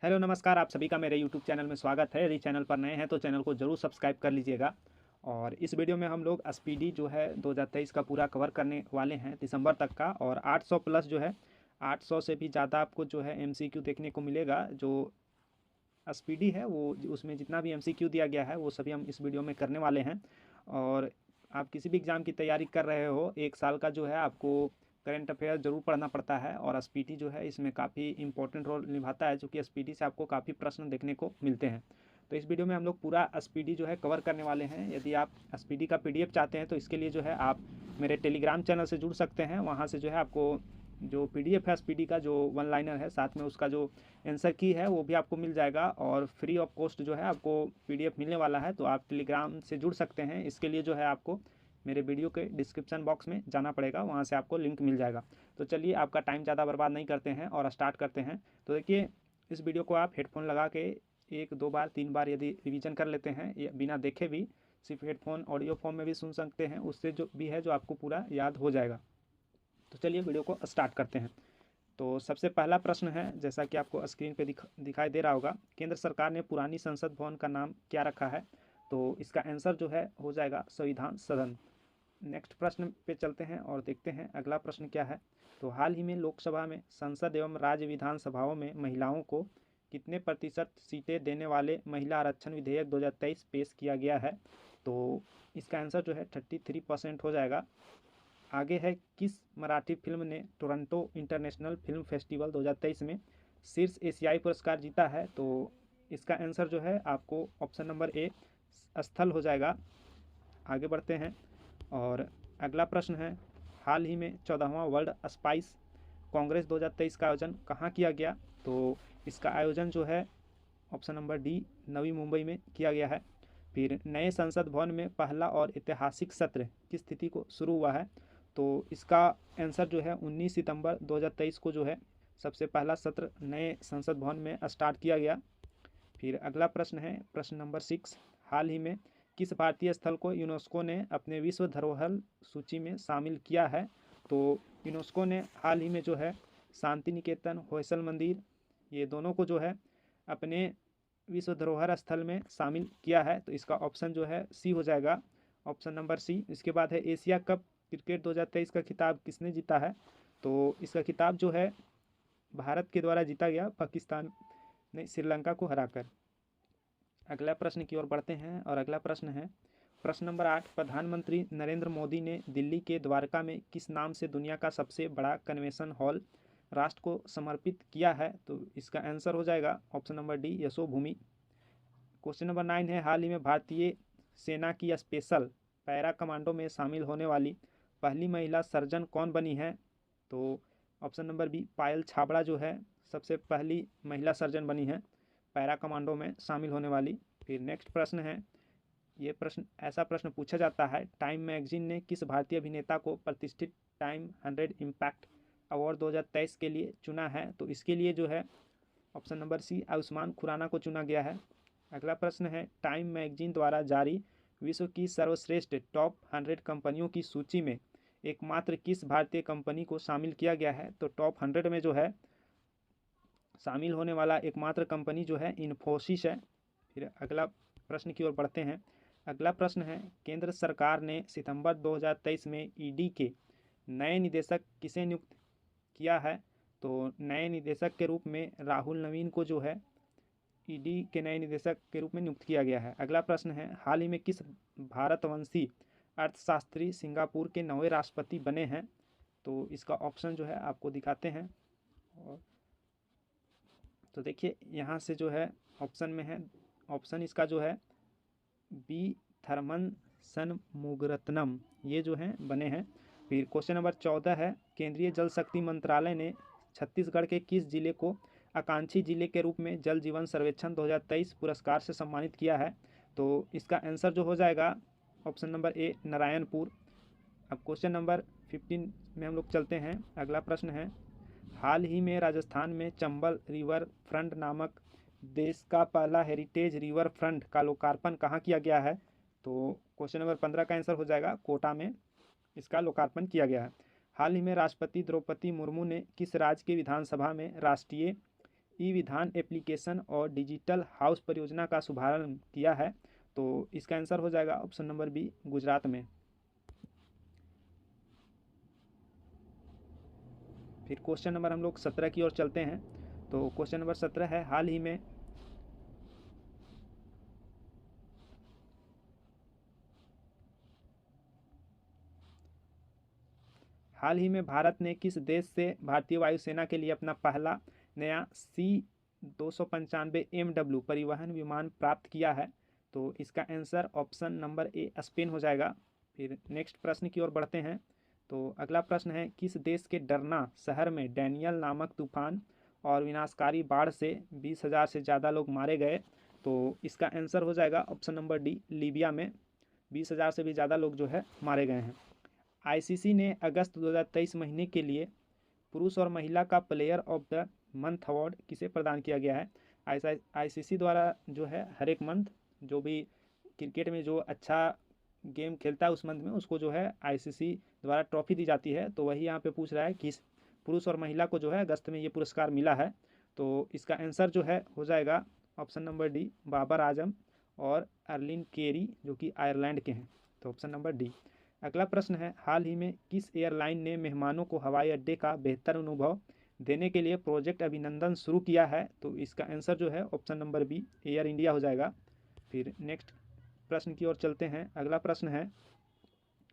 Hello नमस्कार, आप सभी का मेरे यूट्यूब चैनल में स्वागत है। यदि चैनल पर नए हैं तो चैनल को ज़रूर सब्सक्राइब कर लीजिएगा। और इस वीडियो में हम लोग स्पीडी जो है 2023 का पूरा कवर करने वाले हैं दिसंबर तक का। और 800 प्लस जो है 800 से भी ज़्यादा आपको जो है एमसीक्यू देखने को मिलेगा। जो स्पीडी है वो उसमें जितना भी एमसीक्यू दिया गया है वो सभी हम इस वीडियो में करने वाले हैं। और आप किसी भी एग्ज़ाम की तैयारी कर रहे हो, एक साल का जो है आपको करंट अफेयर ज़रूर पढ़ना पड़ता है। और एसपीटी जो है इसमें काफ़ी इंपॉर्टेंट रोल निभाता है, क्योंकि एसपीटी से आपको काफ़ी प्रश्न देखने को मिलते हैं। तो इस वीडियो में हम लोग पूरा एसपीडी जो है कवर करने वाले हैं। यदि आप एसपीडी का पीडीएफ चाहते हैं तो इसके लिए जो है आप मेरे टेलीग्राम चैनल से जुड़ सकते हैं। वहाँ से जो है आपको जो पीडीएफ है एसपीडी का, जो वन लाइनर है, साथ में उसका जो आंसर की है वो भी आपको मिल जाएगा। और फ्री ऑफ कॉस्ट जो है आपको पीडीएफ मिलने वाला है। तो आप टेलीग्राम से जुड़ सकते हैं। इसके लिए जो है आपको मेरे वीडियो के डिस्क्रिप्शन बॉक्स में जाना पड़ेगा, वहाँ से आपको लिंक मिल जाएगा। तो चलिए आपका टाइम ज़्यादा बर्बाद नहीं करते हैं और स्टार्ट करते हैं। तो देखिए, इस वीडियो को आप हेडफोन लगा के 1 2 बार 3 बार यदि रिवीजन कर लेते हैं, या बिना देखे भी सिर्फ हेडफोन ऑडियो फॉर्म में भी सुन सकते हैं, उससे जो भी है जो आपको पूरा याद हो जाएगा। तो चलिए वीडियो को स्टार्ट करते हैं। तो सबसे पहला प्रश्न है, जैसा कि आपको स्क्रीन पे दिखाई दे रहा होगा, केंद्र सरकार ने पुरानी संसद भवन का नाम क्या रखा है? तो इसका आंसर जो है हो जाएगा संविधान सदन। नेक्स्ट प्रश्न पे चलते हैं और देखते हैं अगला प्रश्न क्या है। तो हाल ही में लोकसभा में संसद एवं राज्य विधानसभाओं में महिलाओं को कितने प्रतिशत सीटें देने वाले महिला आरक्षण विधेयक 2023 पेश किया गया है? तो इसका आंसर जो है 33% हो जाएगा। आगे है, किस मराठी फिल्म ने टोरंटो इंटरनेशनल फिल्म फेस्टिवल 2023 में शीर्ष एशियाई पुरस्कार जीता है? तो इसका आंसर जो है आपको ऑप्शन नंबर ए स्थल हो जाएगा। आगे बढ़ते हैं और अगला प्रश्न है, हाल ही में 14वां वर्ल्ड स्पाइस कांग्रेस 2023 का आयोजन कहाँ किया गया? तो इसका आयोजन जो है option number D Navi Mumbai में किया गया है। फिर नए संसद भवन में पहला और ऐतिहासिक सत्र किस तिथि को शुरू हुआ है? तो इसका आंसर जो है 19 सितंबर 2023 को जो है सबसे पहला सत्र नए संसद भवन में स्टार्ट किया गया। फिर अगला प्रश्न है प्रश्न नंबर 6, हाल ही में किस भारतीय स्थल को यूनेस्को ने अपने विश्व धरोहर सूची में शामिल किया है? तो यूनेस्को ने हाल ही में जो है शांति निकेतन, होयसल मंदिर, ये दोनों को जो है अपने विश्व धरोहर स्थल में शामिल किया है। तो इसका ऑप्शन जो है सी हो जाएगा, ऑप्शन नंबर सी। इसके बाद है, एशिया कप क्रिकेट 2023 का खिताब किसने जीता है? तो इसका खिताब जो है भारत के द्वारा जीता गया, पाकिस्तान ने श्रीलंका को हराकर। अगला प्रश्न की ओर बढ़ते हैं और अगला प्रश्न है प्रश्न नंबर 8, प्रधानमंत्री नरेंद्र मोदी ने दिल्ली के द्वारका में किस नाम से दुनिया का सबसे बड़ा कन्वेंशन हॉल राष्ट्र को समर्पित किया है? तो इसका आंसर हो जाएगा option number D Yashobhoomi. Question number 9 है, हाल ही में भारतीय सेना की स्पेशल पैरा कमांडो में शामिल होने वाली पहली महिला सर्जन कौन बनी है? तो ऑप्शन नंबर बी पायल छाबड़ा जो है सबसे पहली महिला सर्जन बनी है पैरा कमांडो में शामिल होने वाली। फिर नेक्स्ट प्रश्न है, ये प्रश्न ऐसा प्रश्न पूछा जाता है, टाइम मैगजीन ने किस भारतीय अभिनेता को प्रतिष्ठित टाइम 100 इम्पैक्ट अवार्ड 2023 के लिए चुना है? तो इसके लिए जो है option number C Ayushmann Khurrana को चुना गया है। अगला प्रश्न है, टाइम मैगजीन द्वारा जारी विश्व की सर्वश्रेष्ठ टॉप 100 कंपनियों की सूची में एकमात्र किस भारतीय कंपनी को शामिल किया गया है? तो टॉप 100 में जो है शामिल होने वाला एकमात्र कंपनी जो है इन्फोसिस है। फिर अगला प्रश्न की ओर बढ़ते हैं। अगला प्रश्न है, केंद्र सरकार ने सितंबर 2023 में ईडी के नए निदेशक किसे नियुक्त किया है? तो नए निदेशक के रूप में राहुल नवीन को जो है ईडी के नए निदेशक के रूप में नियुक्त किया गया है। अगला प्रश्न है, हाल ही में किस भारतवंशी अर्थशास्त्री सिंगापुर के नए राष्ट्रपति बने हैं? तो इसका ऑप्शन जो है आपको दिखाते हैं। और तो देखिए यहाँ से जो है ऑप्शन में है, ऑप्शन इसका जो है बी थर्मन सनमुगरत्नम, ये जो हैं बने हैं। फिर क्वेश्चन नंबर 14 है, केंद्रीय जल शक्ति मंत्रालय ने छत्तीसगढ़ के किस जिले को आकांक्षी जिले के रूप में जल जीवन सर्वेक्षण 2023 पुरस्कार से सम्मानित किया है? तो इसका आंसर जो हो जाएगा ऑप्शन नंबर ए नारायणपुर। अब क्वेश्चन नंबर 15 में हम लोग चलते हैं। अगला प्रश्न है, हाल ही में राजस्थान में चंबल रिवर फ्रंट नामक देश का पहला हेरिटेज रिवर फ्रंट का लोकार्पण कहाँ किया गया है? तो क्वेश्चन नंबर 15 का आंसर हो जाएगा कोटा में इसका लोकार्पण किया गया है। हाल ही में राष्ट्रपति द्रौपदी मुर्मू ने किस राज्य की विधानसभा में राष्ट्रीय ई विधान एप्लीकेशन और डिजिटल हाउस परियोजना का शुभारंभ किया है? तो इसका आंसर हो जाएगा ऑप्शन नंबर बी, गुजरात में। फिर क्वेश्चन नंबर हम लोग 17 की ओर चलते हैं। तो क्वेश्चन नंबर 17 है, हाल ही में भारत ने किस देश से भारतीय वायुसेना के लिए अपना पहला नया C-295 MW परिवहन विमान प्राप्त किया है? तो इसका आंसर ऑप्शन नंबर ए, स्पेन हो जाएगा। फिर नेक्स्ट प्रश्न की ओर बढ़ते हैं। तो अगला प्रश्न है, किस देश के डरना शहर में डैनियल नामक तूफान और विनाशकारी बाढ़ से 20,000 से ज़्यादा लोग मारे गए? तो इसका आंसर हो जाएगा ऑप्शन नंबर डी, लीबिया में 20,000 से भी ज़्यादा लोग जो है मारे गए हैं। आईसीसी ने अगस्त 2023 महीने के लिए पुरुष और महिला का player of the month award किसे प्रदान किया गया है? आईसीसी द्वारा जो है हर एक मंथ जो भी क्रिकेट में जो अच्छा गेम खेलता है उस मंथ में उसको जो है आईसीसी द्वारा ट्रॉफी दी जाती है। तो वही यहाँ पे पूछ रहा है कि पुरुष और महिला को जो है अगस्त में ये पुरस्कार मिला है। तो इसका आंसर जो है हो जाएगा option number D, Babar Azam और अर्लिन केरी जो कि आयरलैंड के हैं। तो ऑप्शन नंबर डी। अगला प्रश्न है, हाल ही में किस एयरलाइन ने मेहमानों को हवाई अड्डे का बेहतर अनुभव देने के लिए प्रोजेक्ट अभिनंदन शुरू किया है? तो इसका आंसर जो है option number B, Air India हो जाएगा। फिर नेक्स्ट प्रश्न की ओर चलते हैं। अगला प्रश्न है,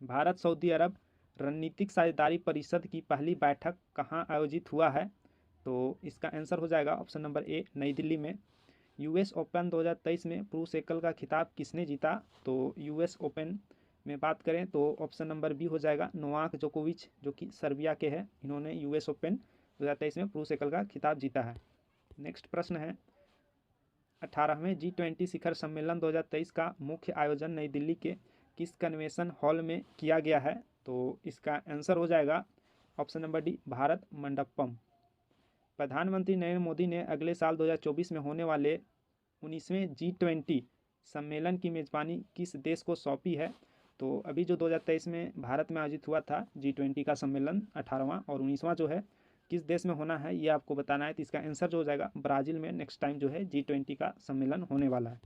भारत सऊदी अरब रणनीतिक साझेदारी परिषद की पहली बैठक कहाँ आयोजित हुआ है? तो इसका आंसर हो जाएगा ऑप्शन नंबर ए, नई दिल्ली में। यूएस ओपन 2023 में पुरुष एकल का खिताब किसने जीता? तो यूएस ओपन में बात करें तो ऑप्शन नंबर बी हो जाएगा, नोवाक जोकोविच जो कि सर्बिया के हैं। इन्होंने यूएस ओपन 2023 में पुरुष एकल का खिताब जीता है। नेक्स्ट प्रश्न है, 18वें G20 शिखर सम्मेलन 2023 का मुख्य आयोजन नई दिल्ली के किस कन्वेंशन हॉल में किया गया है? तो इसका आंसर हो जाएगा option number D, Bharat Mandapam. प्रधानमंत्री नरेंद्र मोदी ने अगले साल 2024 में होने वाले 19वें G20 सम्मेलन की मेज़बानी किस देश को सौंपी है? तो अभी जो 2023 में भारत में आयोजित हुआ था G20 का सम्मेलन 18वां और 19वां जो है किस देश में होना है ये आपको बताना है। तो इसका आंसर जो हो जाएगा ब्राज़ील में नेक्स्ट टाइम जो है G20 का सम्मेलन होने वाला है।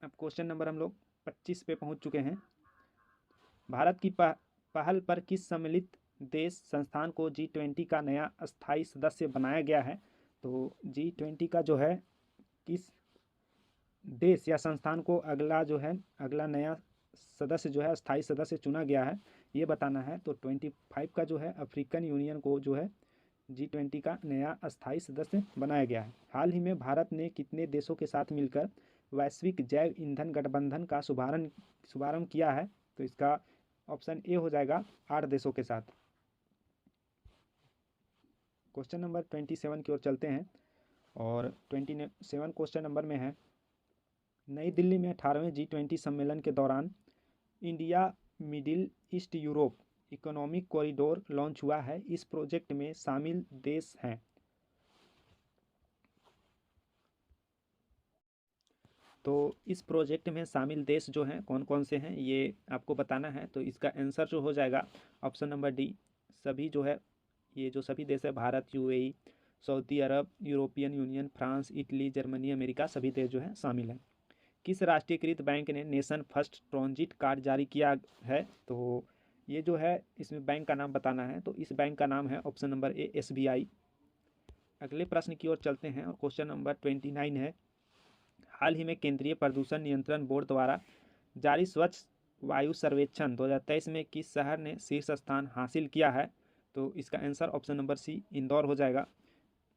अब क्वेश्चन नंबर हम लोग 25 पे पहुंच चुके हैं। भारत की पहल पर किस सम्मिलित देश संस्थान को G20 का नया अस्थायी सदस्य बनाया गया है? तो G20 का जो है किस देश या संस्थान को अगला नया सदस्य जो है अस्थायी सदस्य चुना गया है ये बताना है। तो 25 का जो है अफ्रीकन यूनियन को जो है G20 का नया अस्थायी सदस्य बनाया गया है। हाल ही में भारत ने कितने देशों के साथ मिलकर वैश्विक जैव ईंधन गठबंधन का शुभारंभ किया है? तो इसका ऑप्शन ए हो जाएगा, 8 देशों के साथ। क्वेश्चन नंबर 27 की ओर चलते हैं और 27 क्वेश्चन नंबर में है, नई दिल्ली में 18वें G20 सम्मेलन के दौरान India middle east Europe economic corridor launch हुआ है। इस प्रोजेक्ट में शामिल देश हैं? तो इस प्रोजेक्ट में शामिल देश जो हैं कौन कौन से हैं ये आपको बताना है। तो इसका आंसर जो हो जाएगा ऑप्शन नंबर डी, सभी जो है ये जो सभी देश है भारत, यूएई, सऊदी अरब, European Union, France, Italy, Germany, America सभी देश जो हैं शामिल हैं। किस राष्ट्रीयकृत बैंक ने नेशन फर्स्ट ट्रांजिट कार्ड जारी किया है? तो ये जो है इसमें बैंक का नाम बताना है। तो इस बैंक का नाम है ऑप्शन नंबर ए, एसबीआई। अगले प्रश्न की ओर चलते हैं और क्वेश्चन नंबर 29 है, हाल ही में केंद्रीय प्रदूषण नियंत्रण बोर्ड द्वारा जारी स्वच्छ वायु सर्वेक्षण 2023 में किस शहर ने शीर्ष स्थान हासिल किया है? तो इसका answer option number C, Indore हो जाएगा।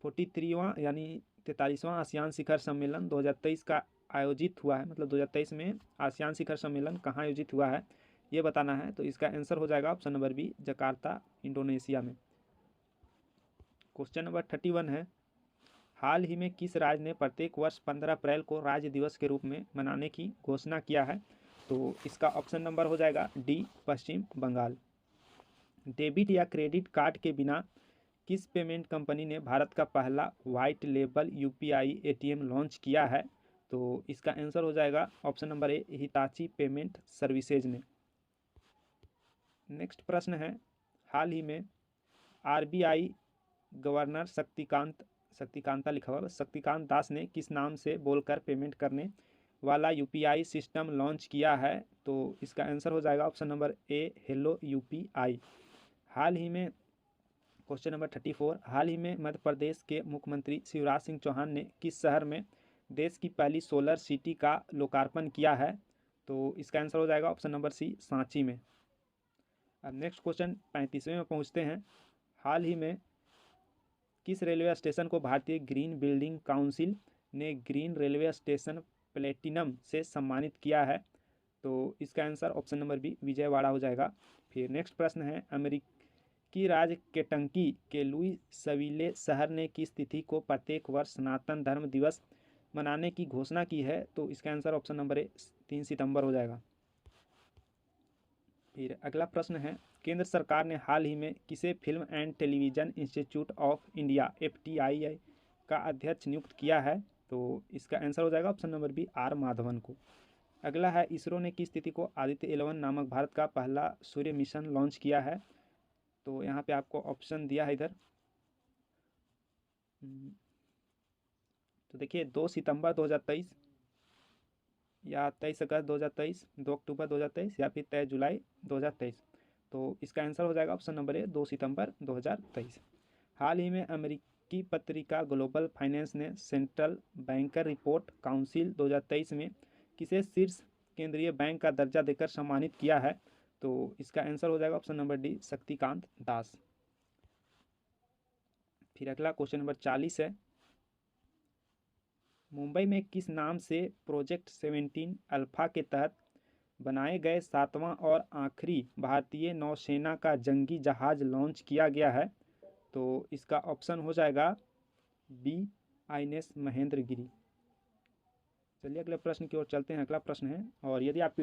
43वां यानी 43वां आसियान शिखर सम्मेलन 2023 का आयोजित हुआ है, मतलब 2023 में आसियान शिखर सम्मेलन कहाँ आयोजित हुआ है ये बताना है। तो इसका आंसर हो जाएगा option number B, Jakarta, Indonesia में। क्वेश्चन नंबर 31 है, हाल ही में किस राज्य ने प्रत्येक वर्ष 15 अप्रैल को राज्य दिवस के रूप में मनाने की घोषणा किया है? तो इसका ऑप्शन नंबर हो जाएगा डी, पश्चिम बंगाल। डेबिट या क्रेडिट कार्ड के बिना किस पेमेंट कंपनी ने भारत का पहला white label UPI ATM launch किया है? तो इसका आंसर हो जाएगा ऑप्शन नंबर ए, हिताची पेमेंट सर्विसेज ने। नेक्स्ट प्रश्न है, हाल ही में आरबीआई गवर्नर शक्तिकांत शक्तिकांता लिखा हुआ है, शक्तिकांत दास ने किस नाम से बोलकर पेमेंट करने वाला यूपीआई सिस्टम लॉन्च किया है? तो इसका आंसर हो जाएगा option number A, hello UPI. हाल ही में क्वेश्चन नंबर 34, हाल ही में मध्य प्रदेश के मुख्यमंत्री शिवराज सिंह चौहान ने किस शहर में देश की पहली सोलर सिटी का लोकार्पण किया है? तो इसका आंसर हो जाएगा ऑप्शन नंबर सी, सांची में। अब नेक्स्ट क्वेश्चन 35वें में पहुंचते हैं। हाल ही में किस रेलवे स्टेशन को भारतीय ग्रीन बिल्डिंग काउंसिल ने ग्रीन रेलवे स्टेशन प्लेटिनम से सम्मानित किया है? तो इसका answer option number B, Vijayawada हो जाएगा। फिर नेक्स्ट प्रश्न है, अमेरिकी राज्य केंटकी के लुइसविले शहर ने किस तिथि को प्रत्येक वर्ष सनातन धर्म दिवस मनाने की घोषणा की है? तो इसका आंसर ऑप्शन नंबर ए, 3 सितंबर हो जाएगा। फिर अगला प्रश्न है, केंद्र सरकार ने हाल ही में किसे film and television institute of India FTII का अध्यक्ष नियुक्त किया है? तो इसका आंसर हो जाएगा option number B, R Madhavan को। अगला है, इसरो ने किस तिथि को आदित्य 11 नामक भारत का पहला सूर्य मिशन लॉन्च किया है? तो यहाँ पे आपको ऑप्शन दिया है इधर। तो देखिए 2 सितंबर 2023 या 23 अगस्त 2023, 2 अक्टूबर 2023 या फिर 23 जुलाई 2023। तो इसका आंसर हो जाएगा ऑप्शन नंबर ए, 2 सितंबर 2023। हाल ही में अमेरिकी पत्रिका ग्लोबल फाइनेंस ने सेंट्रल बैंकर रिपोर्ट काउंसिल 2023 में किसे शीर्ष केंद्रीय बैंक का दर्जा देकर सम्मानित किया है? तो इसका आंसर हो जाएगा option number D, Shaktikanta Das. फिर अगला क्वेश्चन नंबर 40 है, मुंबई में किस नाम से प्रोजेक्ट 17 अल्फा के तहत बनाए गए 7वां और आखिरी भारतीय नौसेना का जंगी जहाज लॉन्च किया गया है? तो इसका ऑप्शन हो जाएगा बी, INS महेंद्रगिरी। चलिए अगले प्रश्न की ओर चलते हैं। अगला प्रश्न है, और यदि आप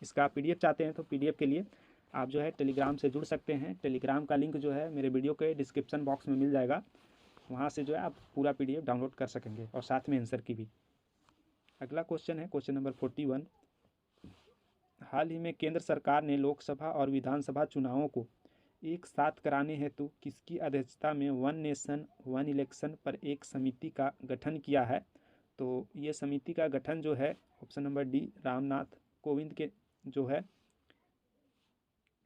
इसका PDF चाहते हैं तो PDF के लिए आप जो है टेलीग्राम से जुड़ सकते हैं। टेलीग्राम का लिंक जो है मेरे वीडियो के डिस्क्रिप्शन बॉक्स में मिल जाएगा, वहाँ से जो है आप पूरा PDF डाउनलोड कर सकेंगे और साथ में आंसर की भी। अगला क्वेश्चन है क्वेश्चन नंबर 41, हाल ही में केंद्र सरकार ने लोकसभा और विधानसभा चुनावों को एक साथ कराने हेतु किसकी अध्यक्षता में वन नेशन वन इलेक्शन पर एक समिति का गठन किया है? तो ये समिति का गठन जो है option number D, Ramnath Kovind के जो है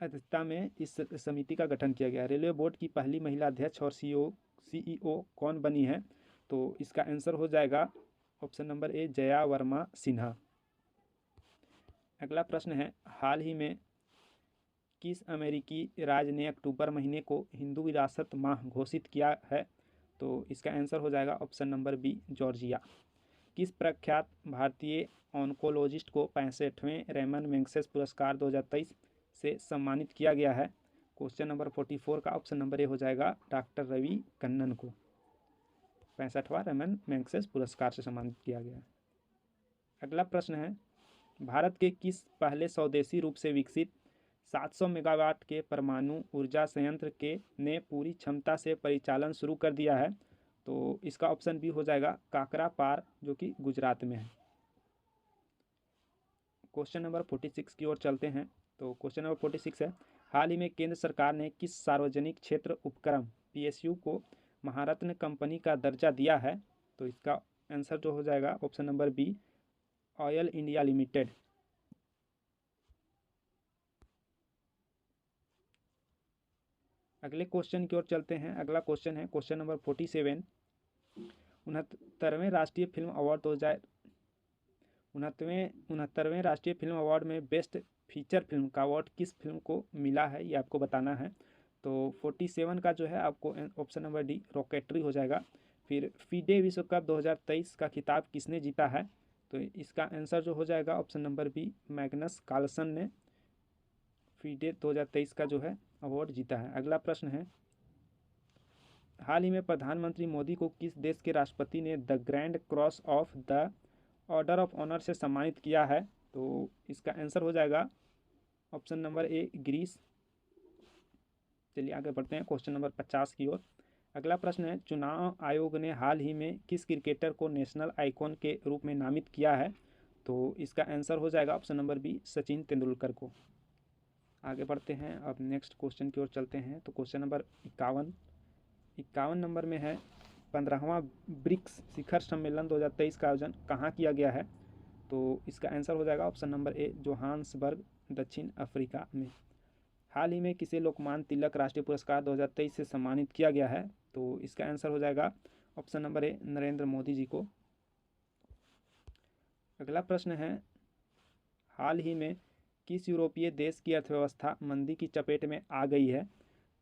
अध्यक्षता में इस समिति का गठन किया गया है। रेलवे बोर्ड की पहली महिला अध्यक्ष और CEO कौन बनी है? तो इसका आंसर हो जाएगा ऑप्शन नंबर ए, जया वर्मा सिन्हा। अगला प्रश्न है, हाल ही में किस अमेरिकी राज्य ने अक्टूबर महीने को हिंदू विरासत माह घोषित किया है? तो इसका आंसर हो जाएगा ऑप्शन नंबर बी, जॉर्जिया। किस प्रख्यात भारतीय ऑन्कोलॉजिस्ट को 65वें रेमन मैग्सेसे पुरस्कार 2023 से सम्मानित किया गया है? क्वेश्चन नंबर 44 का ऑप्शन नंबर ए हो जाएगा डॉक्टर रवि कन्नन को 65वां रेमन मैग्सेसे पुरस्कार से सम्मानित किया गया है। अगला प्रश्न है, भारत के किस पहले स्वदेशी रूप से विकसित 700 मेगावाट के परमाणु ऊर्जा संयंत्र के ने पूरी क्षमता से परिचालन शुरू कर दिया है? तो इसका ऑप्शन बी हो जाएगा काकरापार, जो कि गुजरात में है। क्वेश्चन नंबर 46 की ओर चलते हैं। तो क्वेश्चन नंबर 46 है, हाल ही में केंद्र सरकार ने किस सार्वजनिक क्षेत्र उपक्रम PSU को महारत्न कंपनी का दर्जा दिया है? तो इसका आंसर जो हो जाएगा option number B, Oil India Limited. अगले क्वेश्चन की ओर चलते हैं। अगला क्वेश्चन है क्वेश्चन नंबर 47, 69वें राष्ट्रीय फिल्म अवार्ड 69वें राष्ट्रीय फिल्म अवार्ड में बेस्ट फीचर फिल्म का अवार्ड किस फिल्म को मिला है, ये आपको बताना है। तो 47 का जो है आपको ऑप्शन नंबर डी, रॉकेटरी हो जाएगा। फिर फीडे विश्व कप 2023 का खिताब किसने जीता है? तो इसका आंसर जो हो जाएगा option number B, Magnus Carlsen ने फीडे 2023 का जो है अवार्ड जीता है। अगला प्रश्न है, हाल ही में प्रधानमंत्री मोदी को किस देश के राष्ट्रपति ने the Grand Cross of the Order of Honour से सम्मानित किया है? तो इसका आंसर हो जाएगा ऑप्शन नंबर ए, ग्रीस। चलिए आगे बढ़ते हैं क्वेश्चन नंबर 50 की ओर। अगला प्रश्न है, चुनाव आयोग ने हाल ही में किस क्रिकेटर को नेशनल आइकॉन के रूप में नामित किया है? तो इसका आंसर हो जाएगा option number B, Sachin Tendulkar को। आगे बढ़ते हैं, अब नेक्स्ट क्वेश्चन की ओर चलते हैं। तो क्वेश्चन नंबर 51 नंबर में है, 15वां ब्रिक्स शिखर सम्मेलन 2023 का आयोजन कहाँ किया गया है? तो इसका आंसर हो जाएगा ऑप्शन नंबर ए, जोहान्सबर्ग, दक्षिण अफ्रीका में। हाल ही में किसे लोकमान्य तिलक राष्ट्रीय पुरस्कार 2023 से सम्मानित किया गया है? तो इसका आंसर हो जाएगा option number A, Narendra Modi ji को। अगला प्रश्न है, हाल ही में किस यूरोपीय देश की अर्थव्यवस्था मंदी की चपेट में आ गई है?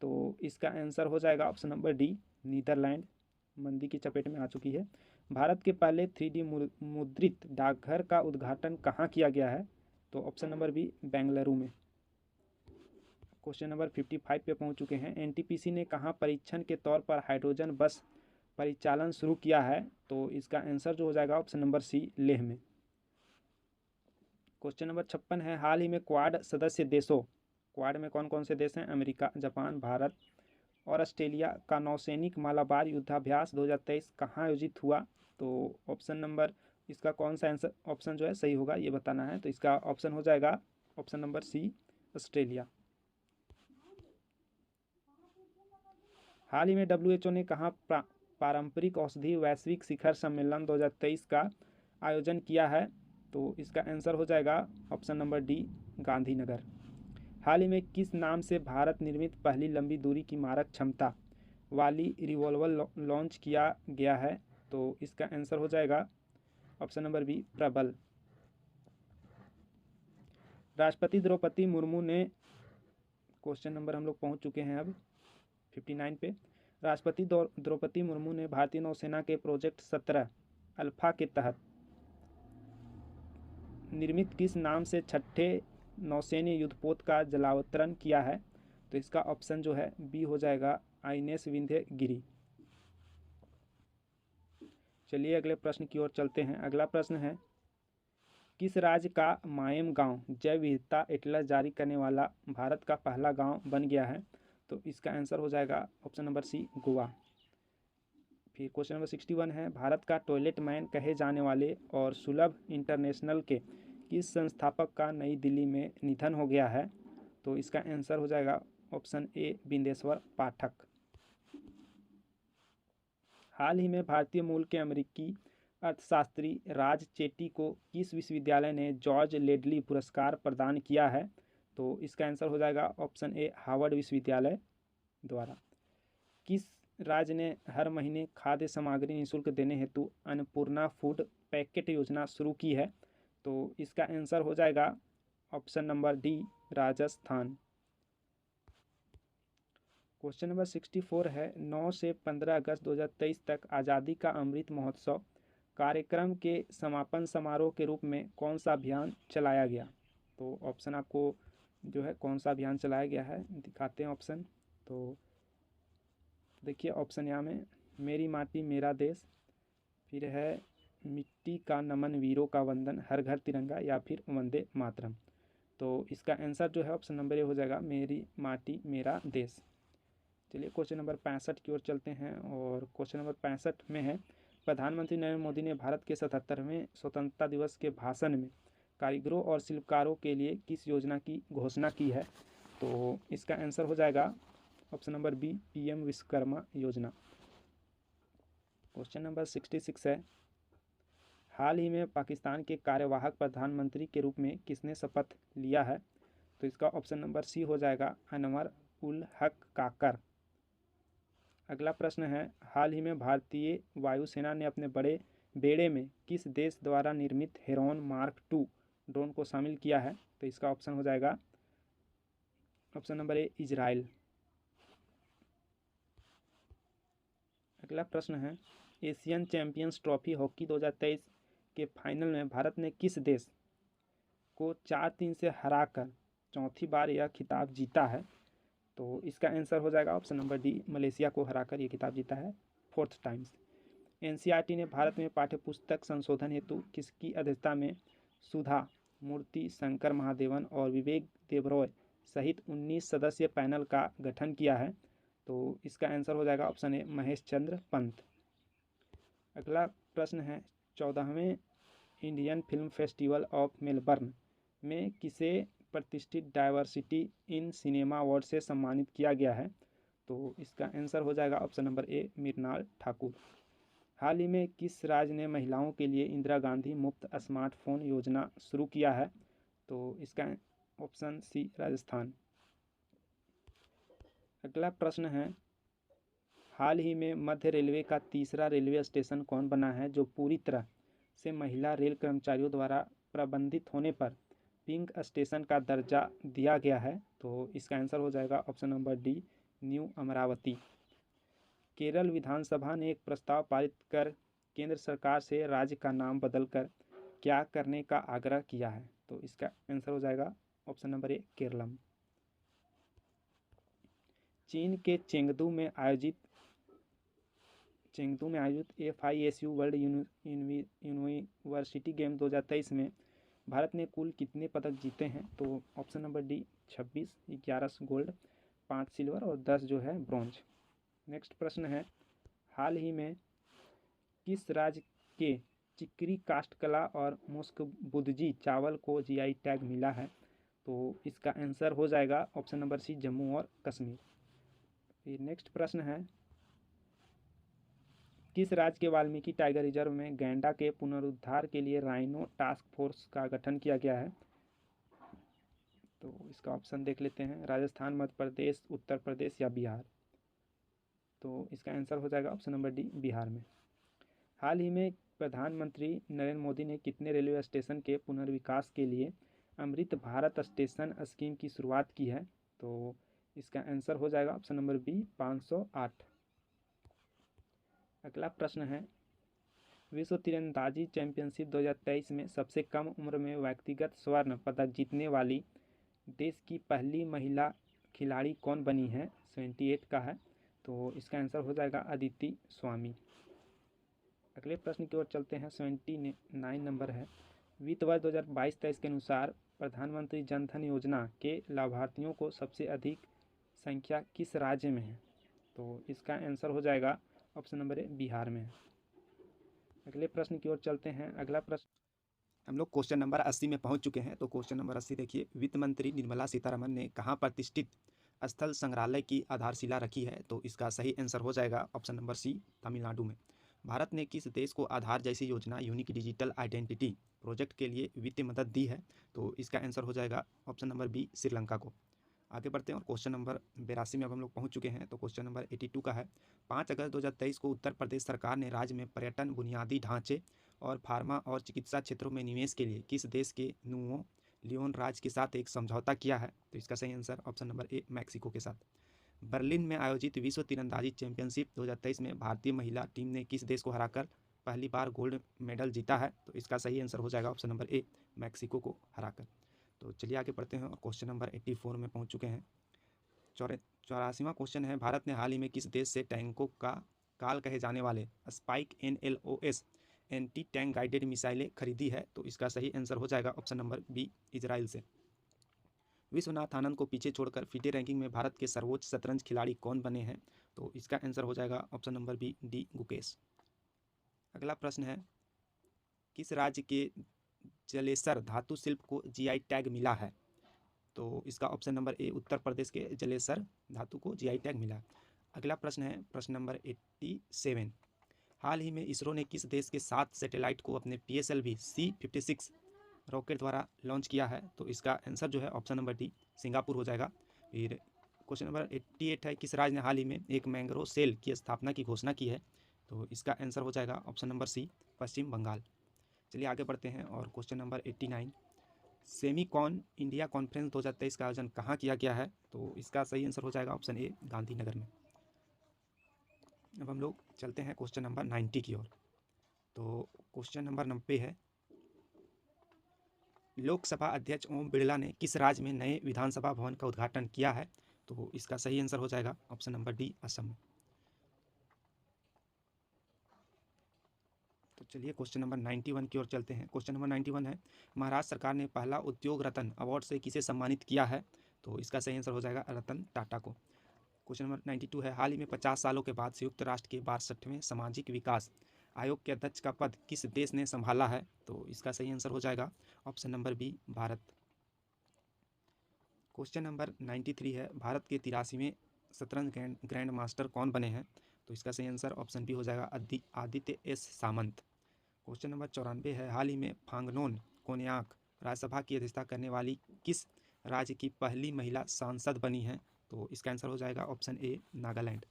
तो इसका आंसर हो जाएगा ऑप्शन नंबर डी, नीदरलैंड मंदी की चपेट में आ चुकी है। भारत के पहले 3D मुद्रित डाकघर का उद्घाटन कहाँ किया गया है? तो ऑप्शन नंबर बी, बेंगलुरु में। क्वेश्चन नंबर 55 पे पहुंच चुके हैं। एनटीपीसी ने कहाँ परीक्षण के तौर पर हाइड्रोजन बस परिचालन शुरू किया है? तो इसका आंसर जो हो जाएगा ऑप्शन नंबर सी, लेह में। क्वेश्चन नंबर 56 है, हाल ही में क्वाड सदस्य देशों, क्वाड में कौन कौन से देश हैं? अमेरिका, जापान, भारत और ऑस्ट्रेलिया का नौसैनिक मालाबार युद्धाभ्यास 2023 कहाँ आयोजित हुआ? तो ऑप्शन नंबर, इसका कौन सा आंसर ऑप्शन जो है सही होगा ये बताना है। तो इसका ऑप्शन हो जाएगा ऑप्शन नंबर सी, ऑस्ट्रेलिया। हाल ही में WHO ने कहाँ पारंपरिक औषधि वैश्विक शिखर सम्मेलन 2023 का आयोजन किया है? तो इसका आंसर हो जाएगा ऑप्शन नंबर डी, गांधीनगर। हाल ही में किस नाम से भारत निर्मित पहली लंबी दूरी की मारक क्षमता वाली रिवॉल्वर लॉन्च किया गया है? तो इसका आंसर हो जाएगा ऑप्शन नंबर बी, प्रबल। राष्ट्रपति द्रौपदी मुर्मू ने, क्वेश्चन नंबर हम लोग पहुंच चुके हैं अब 59 पे। राष्ट्रपति द्रौपदी मुर्मू ने भारतीय नौसेना के प्रोजेक्ट 17 अल्फा के तहत निर्मित किस नाम से छठे नौसैन्य युद्धपोत का जलावतरण किया है? तो इसका ऑप्शन जो है बी हो जाएगा, आईएनएस विंध्यगिरि। चलिए अगले प्रश्न की ओर चलते हैं। अगला प्रश्न है, किस राज्य का मायम गांव जैव विविधता एटलस जारी करने वाला भारत का पहला गांव बन गया है? तो इसका आंसर हो जाएगा ऑप्शन नंबर सी, गोवा। फिर क्वेश्चन नंबर 61 है, भारत का टॉयलेट मैन कहे जाने वाले और सुलभ इंटरनेशनल के किस संस्थापक का नई दिल्ली में निधन हो गया है? तो इसका आंसर हो जाएगा ऑप्शन ए, बिंदेश्वर पाठक। हाल ही में भारतीय मूल के अमेरिकी अर्थशास्त्री राज चेट्टी को किस विश्वविद्यालय ने जॉर्ज लेडली पुरस्कार प्रदान किया है? तो इसका आंसर हो जाएगा ऑप्शन ए, हार्वर्ड विश्वविद्यालय द्वारा। किस राज्य ने हर महीने खाद्य सामग्री निःशुल्क देने हेतु अन्नपूर्णा फूड पैकेट योजना शुरू की है? तो इसका आंसर हो जाएगा option number D, Rajasthan. Question number 64 है, 9 से 15 अगस्त 2023 तक आज़ादी का अमृत महोत्सव कार्यक्रम के समापन समारोह के रूप में कौन सा अभियान चलाया गया? तो ऑप्शन आपको जो है कौन सा अभियान चलाया गया है दिखाते हैं ऑप्शन। तो देखिए ऑप्शन यहाँ में, मेरी माटी मेरा देश, फिर है मिट्टी का नमन वीरों का वंदन, हर घर तिरंगा, या फिर वंदे मातरम। तो इसका आंसर जो है ऑप्शन नंबर ए हो जाएगा, मेरी माटी मेरा देश। चलिए क्वेश्चन नंबर 65 की ओर चलते हैं और क्वेश्चन नंबर 65 में है, प्रधानमंत्री नरेंद्र मोदी ने भारत के 77वें स्वतंत्रता दिवस के भाषण में कारीगरों और शिल्पकारों के लिए किस योजना की घोषणा की है? तो इसका आंसर हो जाएगा option number B, PM Vishwakarma योजना। क्वेश्चन नंबर 66 है, हाल ही में पाकिस्तान के कार्यवाहक प्रधानमंत्री के रूप में किसने शपथ लिया है? तो इसका ऑप्शन नंबर सी हो जाएगा, अनवर उल हक काकर। अगला प्रश्न है, हाल ही में भारतीय वायुसेना ने अपने बड़े बेड़े में किस देश द्वारा निर्मित हेरॉन मार्क 2 ड्रोन को शामिल किया है? तो इसका ऑप्शन हो जाएगा ऑप्शन नंबर ए, इजराइल। अगला प्रश्न है, एशियन चैंपियंस ट्रॉफी हॉकी 2023 के फाइनल में भारत ने किस देश को 4-3 से हराकर चौथी बार यह खिताब जीता है? तो इसका आंसर हो जाएगा ऑप्शन नंबर डी, मलेशिया को हराकर ये खिताब जीता है 4th टाइम्स। एनसीईआरटी ने भारत में पाठ्यपुस्तक संशोधन हेतु किसकी अध्यक्षता में सुधा मूर्ति, शंकर महादेवन और विवेक देबरॉय सहित 19 सदस्यीय पैनल का गठन किया है? तो इसका आंसर हो जाएगा ऑप्शन ए, महेश चंद्र पंत। अगला प्रश्न है, 14वें Indian film festival of Melbourne में किसे प्रतिष्ठित डाइवर्सिटी इन सिनेमा अवार्ड से सम्मानित किया गया है? तो इसका आंसर हो जाएगा option number A Mrunal Thakur. हाल ही में किस राज्य ने महिलाओं के लिए इंदिरा गांधी मुफ्त स्मार्टफोन योजना शुरू किया है? तो इसका ऑप्शन सी राजस्थान। अगला प्रश्न है, हाल ही में मध्य रेलवे का तीसरा रेलवे स्टेशन कौन बना है जो पूरी तरह से महिला रेल कर्मचारियों द्वारा प्रबंधित होने पर पिंक स्टेशन का दर्जा दिया गया है? तो इसका आंसर हो जाएगा option number D new Amaravati. Kerala विधानसभा ने एक प्रस्ताव पारित कर केंद्र सरकार से राज्य का नाम बदलकर क्या करने का आग्रह किया है? तो इसका आंसर हो जाएगा ऑप्शन नंबर ए केरलम। चीन के चेंगदू में आयोजित FISU वर्ल्ड यूनिवर्सिटी गेम 2023 में भारत ने कुल कितने पदक जीते हैं? तो option number D 26, 11 gold, 5 silver और 10 जो है ब्रॉन्ज। नेक्स्ट प्रश्न है, हाल ही में किस राज्य के चिकरी काष्ठकला और मुस्कबुद्जी चावल को GI टैग मिला है? तो इसका आंसर हो जाएगा ऑप्शन नंबर सी जम्मू और कश्मीर। फिर नेक्स्ट प्रश्न है, किस राज्य के वाल्मीकि टाइगर रिजर्व में गैंडा के पुनरुद्धार के लिए राइनो टास्क फोर्स का गठन किया गया है? तो इसका ऑप्शन देख लेते हैं, राजस्थान, मध्य प्रदेश, उत्तर प्रदेश या बिहार। तो इसका आंसर हो जाएगा ऑप्शन नंबर डी बिहार में। हाल ही में प्रधानमंत्री नरेंद्र मोदी ने कितने रेलवे स्टेशन के पुनर्विकास के लिए अमृत भारत स्टेशन स्कीम की शुरुआत की है? तो इसका आंसर हो जाएगा ऑप्शन नंबर बी 508। अगला प्रश्न है, विश्व तीरंदाजी चैंपियनशिप 2023 में सबसे कम उम्र में व्यक्तिगत स्वर्ण पदक जीतने वाली देश की पहली महिला खिलाड़ी कौन बनी है? 78 का है, तो इसका आंसर हो जाएगा अदिति स्वामी। अगले प्रश्न की ओर चलते हैं, 79 नंबर है, वित्त वर्ष 2022-23 के अनुसार प्रधानमंत्री जन धन योजना के लाभार्थियों को सबसे अधिक संख्या किस राज्य में है? तो इसका आंसर हो जाएगा ऑप्शन नंबर ए बिहार में है। अगले प्रश्न की ओर चलते हैं। अगला प्रश्न, हम लोग क्वेश्चन नंबर 80 में पहुंच चुके हैं। तो क्वेश्चन नंबर 80 देखिए, वित्त मंत्री निर्मला सीतारमन ने कहाँ प्रतिष्ठित स्थल संग्रहालय की आधारशिला रखी है? तो इसका सही आंसर हो जाएगा ऑप्शन नंबर सी तमिलनाडु में। भारत ने किस देश को आधार जैसी योजना यूनिक डिजिटल आइडेंटिटी प्रोजेक्ट के लिए वित्तीय मदद दी है? तो इसका आंसर हो जाएगा ऑप्शन नंबर बी श्रीलंका को। आगे बढ़ते हैं और क्वेश्चन नंबर 82 में अब हम लोग पहुंच चुके हैं। तो क्वेश्चन नंबर 82 का है, 5 अगस्त 2023 को उत्तर प्रदेश सरकार ने राज्य में पर्यटन, बुनियादी ढांचे और फार्मा और चिकित्सा क्षेत्रों में निवेश के लिए किस देश के नुओ लियोन राज्य के साथ एक समझौता किया है? तो इसका सही आंसर ऑप्शन नंबर ए मैक्सिको के साथ। बर्लिन में आयोजित विश्व तीरंदाजी चैंपियनशिप 2023 में भारतीय महिला टीम ने किस देश को हराकर पहली बार गोल्ड मेडल जीता है? तो इसका सही आंसर हो जाएगा ऑप्शन नंबर ए मैक्सिको को हराकर। तो चलिए आगे बढ़ते हैं और क्वेश्चन नंबर 84 में पहुंच चुके हैं। 84वां क्वेश्चन है, भारत ने हाल ही में किस देश से टैंकों का काल कहे जाने वाले spike NLOS anti tank guided मिसाइलें खरीदी है? तो इसका सही आंसर हो जाएगा ऑप्शन नंबर बी इजराइल से। विश्वनाथ आनंद को पीछे छोड़कर फीडे रैंकिंग में भारत के सर्वोच्च शतरंज खिलाड़ी कौन बने हैं? तो इसका आंसर हो जाएगा option number B D Gukesh. अगला प्रश्न है, किस राज्य के जलेसर धातु शिल्प को GI टैग मिला है? तो इसका ऑप्शन नंबर ए उत्तर प्रदेश के जलेसर धातु को GI टैग मिला। अगला प्रश्न है प्रश्न नंबर 87, हाल ही में इसरो ने किस देश के 7 सैटेलाइट को अपने PSLV C56 रॉकेट द्वारा लॉन्च किया है? तो इसका आंसर जो है ऑप्शन नंबर डी सिंगापुर हो जाएगा। फिर क्वेश्चन नंबर 88 है, किस राज्य ने हाल ही में एक मैंग्रोव सेल की स्थापना की घोषणा की है? तो इसका आंसर हो जाएगा ऑप्शन नंबर सी पश्चिम बंगाल। चलिए आगे बढ़ते हैं और question number 89, Semicon India conference 2023 का आयोजन कहाँ किया गया है? तो इसका सही आंसर हो जाएगा ऑप्शन ए गांधीनगर में। अब हम लोग चलते हैं क्वेश्चन नंबर 90 की ओर। तो क्वेश्चन नंबर 90 है, लोकसभा अध्यक्ष ओम बिरला ने किस राज्य में नए विधानसभा भवन का उद्घाटन किया है? तो इसका सही आंसर हो जाएगा ऑप्शन नंबर डी असम में। तो चलिए क्वेश्चन नंबर 91 की ओर चलते हैं। क्वेश्चन नंबर 91 है, महाराष्ट्र सरकार ने पहला उद्योग रत्न अवार्ड से किसे सम्मानित किया है? तो इसका सही आंसर हो जाएगा रतन टाटा को। क्वेश्चन नंबर 92 है, हाल ही में 50 सालों के बाद संयुक्त राष्ट्र के 62वें सामाजिक विकास आयोग के अध्यक्ष का पद किस देश ने संभाला है? तो इसका सही आंसर हो जाएगा option number B Bharat. Question number 93 है, भारत के 83वें शतरंज ग्रैंड मास्टर कौन बने हैं? तो इसका सही आंसर ऑप्शन बी हो जाएगा आदित्य एस सामंत। क्वेश्चन नंबर 94 है, हाल ही में फांगनोन कोन्याक राज्यसभा की अध्यक्षता करने वाली किस राज्य की पहली महिला सांसद बनी है? तो इसका आंसर हो जाएगा ऑप्शन ए नागालैंड।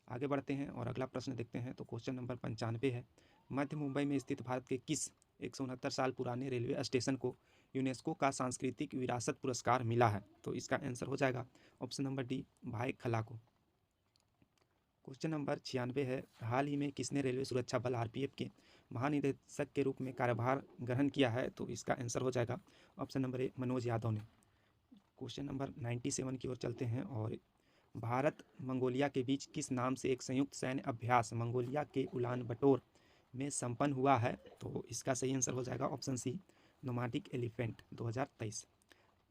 आगे बढ़ते हैं और अगला प्रश्न देखते हैं। तो क्वेश्चन नंबर 95 है, मध्य मुंबई में स्थित भारत के किस 169 साल पुराने रेलवे स्टेशन को यूनेस्को का सांस्कृतिक विरासत पुरस्कार मिला है? तो इसका आंसर हो जाएगा ऑप्शन नंबर डी भाई खला को। क्वेश्चन नंबर 96 है, हाल ही में किसने रेलवे सुरक्षा बल आरपीएफ के महानिदेशक के रूप में कार्यभार ग्रहण किया है? तो इसका आंसर हो जाएगा option number A Manoj Yadav ने। क्वेश्चन नंबर 97 की ओर चलते हैं और भारत मंगोलिया के बीच किस नाम से एक संयुक्त सैन्य अभ्यास मंगोलिया के उलान बटोर में संपन्न हुआ है? तो इसका सही आंसर हो जाएगा option C nomadic elephant 2023।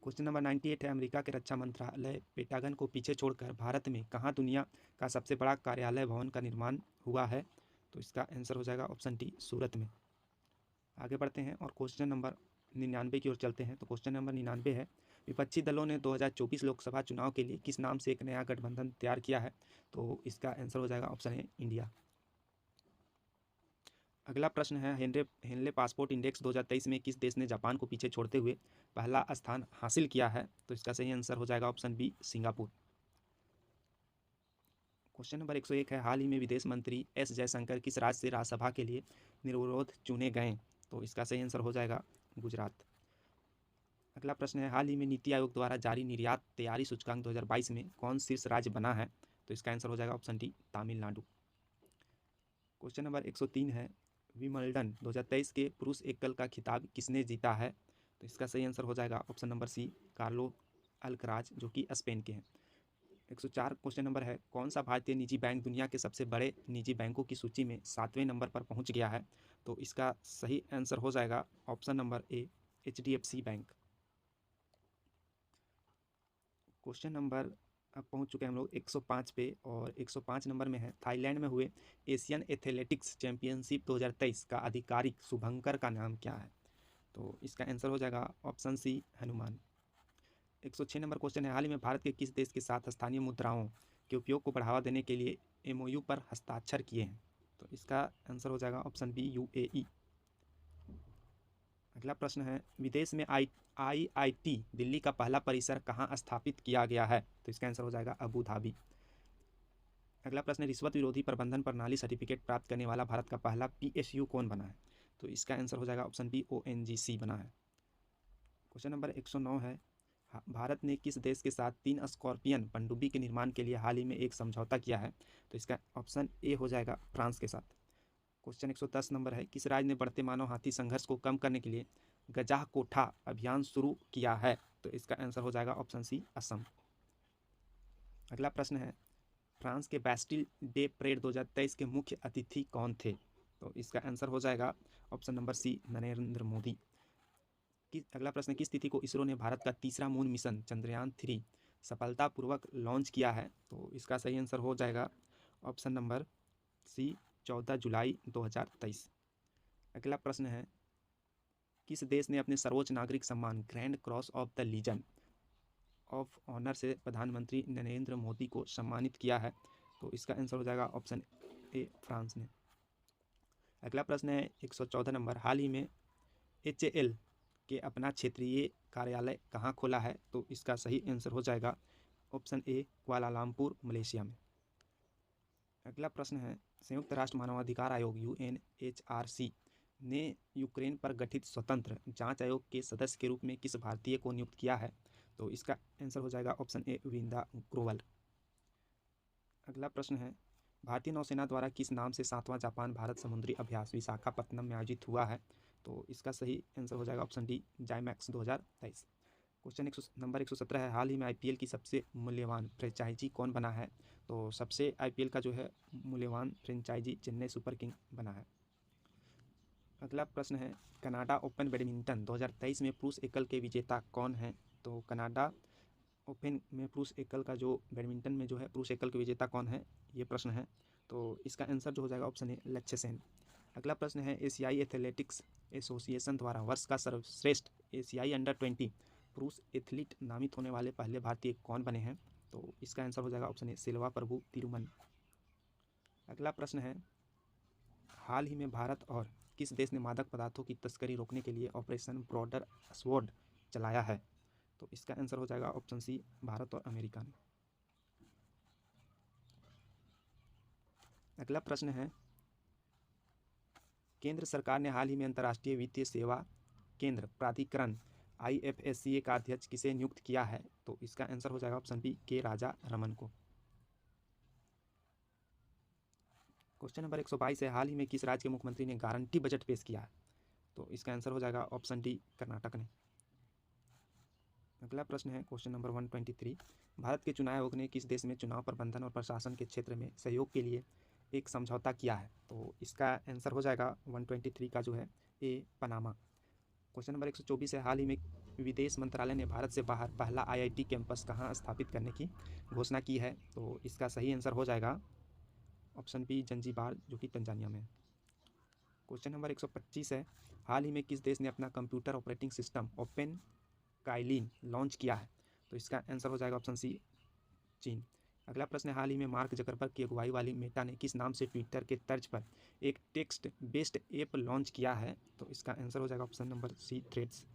Question number 98 है, अमेरिका के रक्षा मंत्रालय पेंटागन को पीछे छोड़कर भारत में कहाँ दुनिया का सबसे बड़ा कार्यालय भवन का निर्माण हुआ है? तो इसका आंसर हो जाएगा ऑप्शन डी सूरत में। आगे बढ़ते हैं और क्वेश्चन नंबर 99 की ओर चलते हैं। तो क्वेश्चन नंबर 99 है, विपक्षी दलों ने 2024 लोकसभा चुनाव के लिए किस नाम से एक नया गठबंधन तैयार किया है? तो इसका आंसर हो जाएगा ऑप्शन ए इंडिया। अगला प्रश्न है, हेनले पासपोर्ट इंडेक्स 2023 में किस देश ने जापान को पीछे छोड़ते हुए पहला स्थान हासिल किया है? तो इसका सही आंसर हो जाएगा option B Singapore. Question number 101 है, हाल ही में विदेश मंत्री एस जयशंकर किस राज्य से राज्यसभा के लिए निर्विरोध चुने गए? तो इसका सही आंसर हो जाएगा गुजरात। अगला प्रश्न है, हाल ही में नीति आयोग द्वारा जारी निर्यात तैयारी सूचकांक 2022 में कौन शीर्ष राज्य बना है? तो इसका आंसर हो जाएगा option D Tamil Nadu. Question number 103 है, विंबलडन 2023 के पुरुष एकल का खिताब किसने जीता है? तो इसका सही आंसर हो जाएगा option number C Carlos Alcaraz जो कि स्पेन के हैं। 104 क्वेश्चन नंबर है, कौन सा भारतीय निजी बैंक दुनिया के सबसे बड़े निजी बैंकों की सूची में 7वें नंबर पर पहुंच गया है? तो इसका सही आंसर हो जाएगा ऑप्शन नंबर ए HDFC बैंक। क्वेश्चन नंबर अब पहुंच चुके हैं हम लोग 105 पे और 105 नंबर में है, थाईलैंड में हुए एशियन एथलेटिक्स चैंपियनशिप 2023 का आधिकारिक शुभंकर का नाम क्या है? तो इसका आंसर हो जाएगा option C Hanuman. 106 number question है, हाल ही में भारत के किस देश के साथ स्थानीय मुद्राओं के उपयोग को बढ़ावा देने के लिए MOU पर हस्ताक्षर किए हैं? तो इसका आंसर हो जाएगा ऑप्शन बी UAE। अगला प्रश्न है, विदेश में IIT दिल्ली का पहला परिसर कहाँ स्थापित किया गया है? तो इसका आंसर हो जाएगा अबू धाबी। अगला प्रश्न है, रिश्वत विरोधी प्रबंधन प्रणाली सर्टिफिकेट प्राप्त करने वाला भारत का पहला PSU कौन बना है? तो इसका आंसर हो जाएगा ऑप्शन बी ONGC बना है। क्वेश्चन नंबर 109 है, भारत ने किस देश के साथ 3 स्कॉर्पियन पनडुब्बी के निर्माण के लिए हाल ही में एक समझौता किया है? तो इसका ऑप्शन ए हो जाएगा फ्रांस के साथ। क्वेश्चन 110 नंबर है, किस राज्य ने बढ़ते मानव हाथी संघर्ष को कम करने के लिए गजाह कोठा अभियान शुरू किया है? तो इसका आंसर हो जाएगा ऑप्शन सी असम। अगला प्रश्न है, फ्रांस के बैस्टिल डे परेड 2023 के मुख्य अतिथि कौन थे? तो इसका आंसर हो जाएगा option number C Narendra Modi. अगला प्रश्न, किस तिथि को इसरो ने भारत का तीसरा मून मिशन चंद्रयान-3 सफलतापूर्वक लॉन्च किया है? तो इसका सही आंसर हो जाएगा ऑप्शन नंबर सी 14 जुलाई 2023। अगला प्रश्न है, किस देश ने अपने सर्वोच्च नागरिक सम्मान Grand Cross of the Legion of Honour से प्रधानमंत्री नरेंद्र मोदी को सम्मानित किया है? तो इसका आंसर हो जाएगा ऑप्शन ए फ्रांस ने। अगला प्रश्न है 114 नंबर, हाल ही में HAL के अपना क्षेत्रीय कार्यालय कहाँ खोला है? तो इसका सही आंसर हो जाएगा ऑप्शन ए कुआलालंपुर मलेशिया में। अगला प्रश्न है, संयुक्त राष्ट्र मानवाधिकार आयोग UNHRC ने यूक्रेन पर गठित स्वतंत्र जांच आयोग के सदस्य के रूप में किस भारतीय को नियुक्त किया है? तो इसका आंसर हो जाएगा ऑप्शन ए विंदा ग्रोवर। अगला प्रश्न है, भारतीय नौसेना द्वारा किस नाम से 7वां जापान भारत समुद्री अभ्यास विशाखापत्तनम में आयोजित हुआ है? तो इसका सही आंसर हो जाएगा ऑप्शन डी जाइमैक्स 2023। क्वेश्चन नंबर 117 है, हाल ही में IPL की सबसे मूल्यवान फ्रेंचाइजी कौन बना है? तो सबसे IPL का जो है मूल्यवान फ्रेंचाइजी चेन्नई सुपर किंग बना है। अगला प्रश्न है, कनाडा ओपन बैडमिंटन 2023 में पुरुष एकल के विजेता कौन है? तो कनाडा ओपन में पुरुष एकल का जो बैडमिंटन में जो है पुरुष एकल के विजेता कौन है, ये प्रश्न है। तो इसका आंसर जो हो जाएगा ऑप्शन ए लक्ष्य सेन। अगला प्रश्न है, एशियाई एथलेटिक्स एसोसिएशन द्वारा वर्ष का सर्वश्रेष्ठ एशियाई अंडर 20 पुरुष एथलीट नामित होने वाले पहले भारतीय कौन बने हैं? तो इसका आंसर हो जाएगा ऑप्शन ए सिल्वा प्रभु तिरुमन। अगला प्रश्न है, हाल ही में भारत और किस देश ने मादक पदार्थों की तस्करी रोकने के लिए ऑपरेशन ब्रॉडर स्वॉर्ड चलाया है? तो इसका आंसर हो जाएगा ऑप्शन सी भारत और अमेरिका ने। अगला प्रश्न है, केंद्र सरकार ने हाल ही में अंतर्राष्ट्रीय वित्तीय सेवा केंद्र प्राधिकरण IFSCA का अध्यक्ष किसे नियुक्त किया है? तो इसका आंसर हो जाएगा ऑप्शन बी के राजा रमन को। क्वेश्चन नंबर 122 है, हाल ही में किस राज्य के मुख्यमंत्री ने गारंटी बजट पेश किया है? तो इसका आंसर हो जाएगा ऑप्शन डी कर्नाटक ने। अगला प्रश्न है क्वेश्चन नंबर 123, भारत के चुनाव आयोग ने किस देश में चुनाव प्रबंधन और प्रशासन के क्षेत्र में सहयोग के लिए एक समझौता किया है? तो इसका आंसर हो जाएगा 123 का जो है ए पनामा। क्वेश्चन नंबर 124 है, हाल ही में विदेश मंत्रालय ने भारत से बाहर पहला IIT कैंपस कहाँ स्थापित करने की घोषणा की है? तो इसका सही आंसर हो जाएगा ऑप्शन बी जंजीबार, जो कि तंजानिया में है। क्वेश्चन नंबर 125 है, हाल ही में किस देश ने अपना computer operating system open Kaelin launch किया है? तो इसका आंसर हो जाएगा ऑप्शन सी चीन। अगला प्रश्न है, हाल ही में मार्क जकरबर्ग की अगुवाई वाली मेटा ने किस नाम से ट्विटर के तर्ज पर एक टेक्स्ट बेस्ड ऐप लॉन्च किया है? तो इसका आंसर हो जाएगा ऑप्शन नंबर सी थ्रेड्स।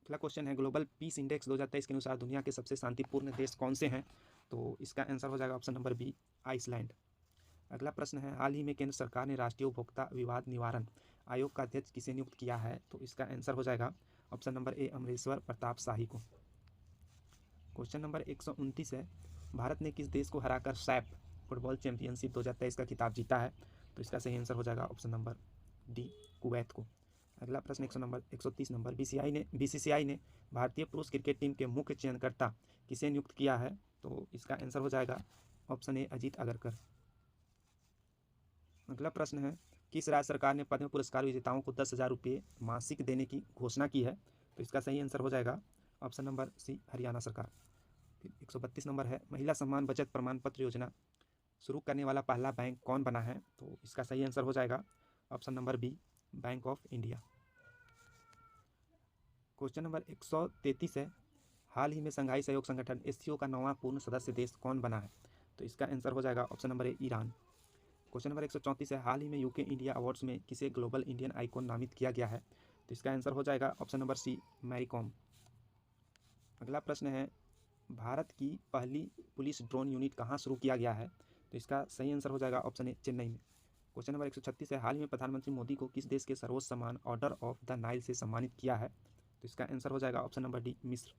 अगला क्वेश्चन है, ग्लोबल पीस इंडेक्स 2023 के अनुसार दुनिया के सबसे शांतिपूर्ण देश कौन से हैं? तो इसका आंसर हो जाएगा ऑप्शन नंबर बी आइसलैंड। अगला प्रश्न है, हाल ही में केंद्र सरकार ने राष्ट्रीय उपभोक्ता विवाद निवारण आयोग का अध्यक्ष किसे नियुक्त किया है? तो इसका आंसर हो जाएगा option number A Amreshwar Pratap Shahi को। क्वेश्चन नंबर 129 है, भारत ने किस देश को हराकर सैफ फुटबॉल चैंपियनशिप 2023 का खिताब जीता है? तो इसका सही आंसर हो जाएगा ऑप्शन नंबर डी कुवैत को। अगला प्रश्न 130 नंबर, BCCI ने भारतीय पुरुष क्रिकेट टीम के मुख्य चयनकर्ता किसे नियुक्त किया है? तो इसका आंसर हो जाएगा ऑप्शन ए अजीत अगरकर। अगला प्रश्न है, किस राज्य सरकार ने पद्म पुरस्कार विजेताओं को 10,000 रुपये मासिक देने की घोषणा की है? तो इसका सही आंसर हो जाएगा ऑप्शन नंबर सी हरियाणा सरकार। फिर 132 नंबर है, महिला सम्मान बचत प्रमाण पत्र योजना शुरू करने वाला पहला बैंक कौन बना है? तो इसका सही आंसर हो जाएगा option number B Bank of India. Question number 133 है, हाल ही में संघाई सहयोग संगठन SCO का 9वां पूर्ण सदस्य देश कौन बना है? तो इसका आंसर हो जाएगा ऑप्शन नंबर ए ईरान। क्वेश्चन नंबर 134 है, हाल ही में UK इंडिया अवार्ड्स में किसे ग्लोबल इंडियन आइकॉन नामित किया गया है? तो इसका आंसर हो जाएगा option number C Mary Kom. अगला प्रश्न है, भारत की पहली पुलिस ड्रोन यूनिट कहाँ शुरू किया गया है? तो इसका सही आंसर हो जाएगा ऑप्शन ए चेन्नई में। क्वेश्चन नंबर 136 है, हाल ही में प्रधानमंत्री मोदी को किस देश के सर्वोच्च सम्मान ऑर्डर ऑफ द नाइल से सम्मानित किया है? तो इसका आंसर हो जाएगा ऑप्शन नंबर डी मिस्र।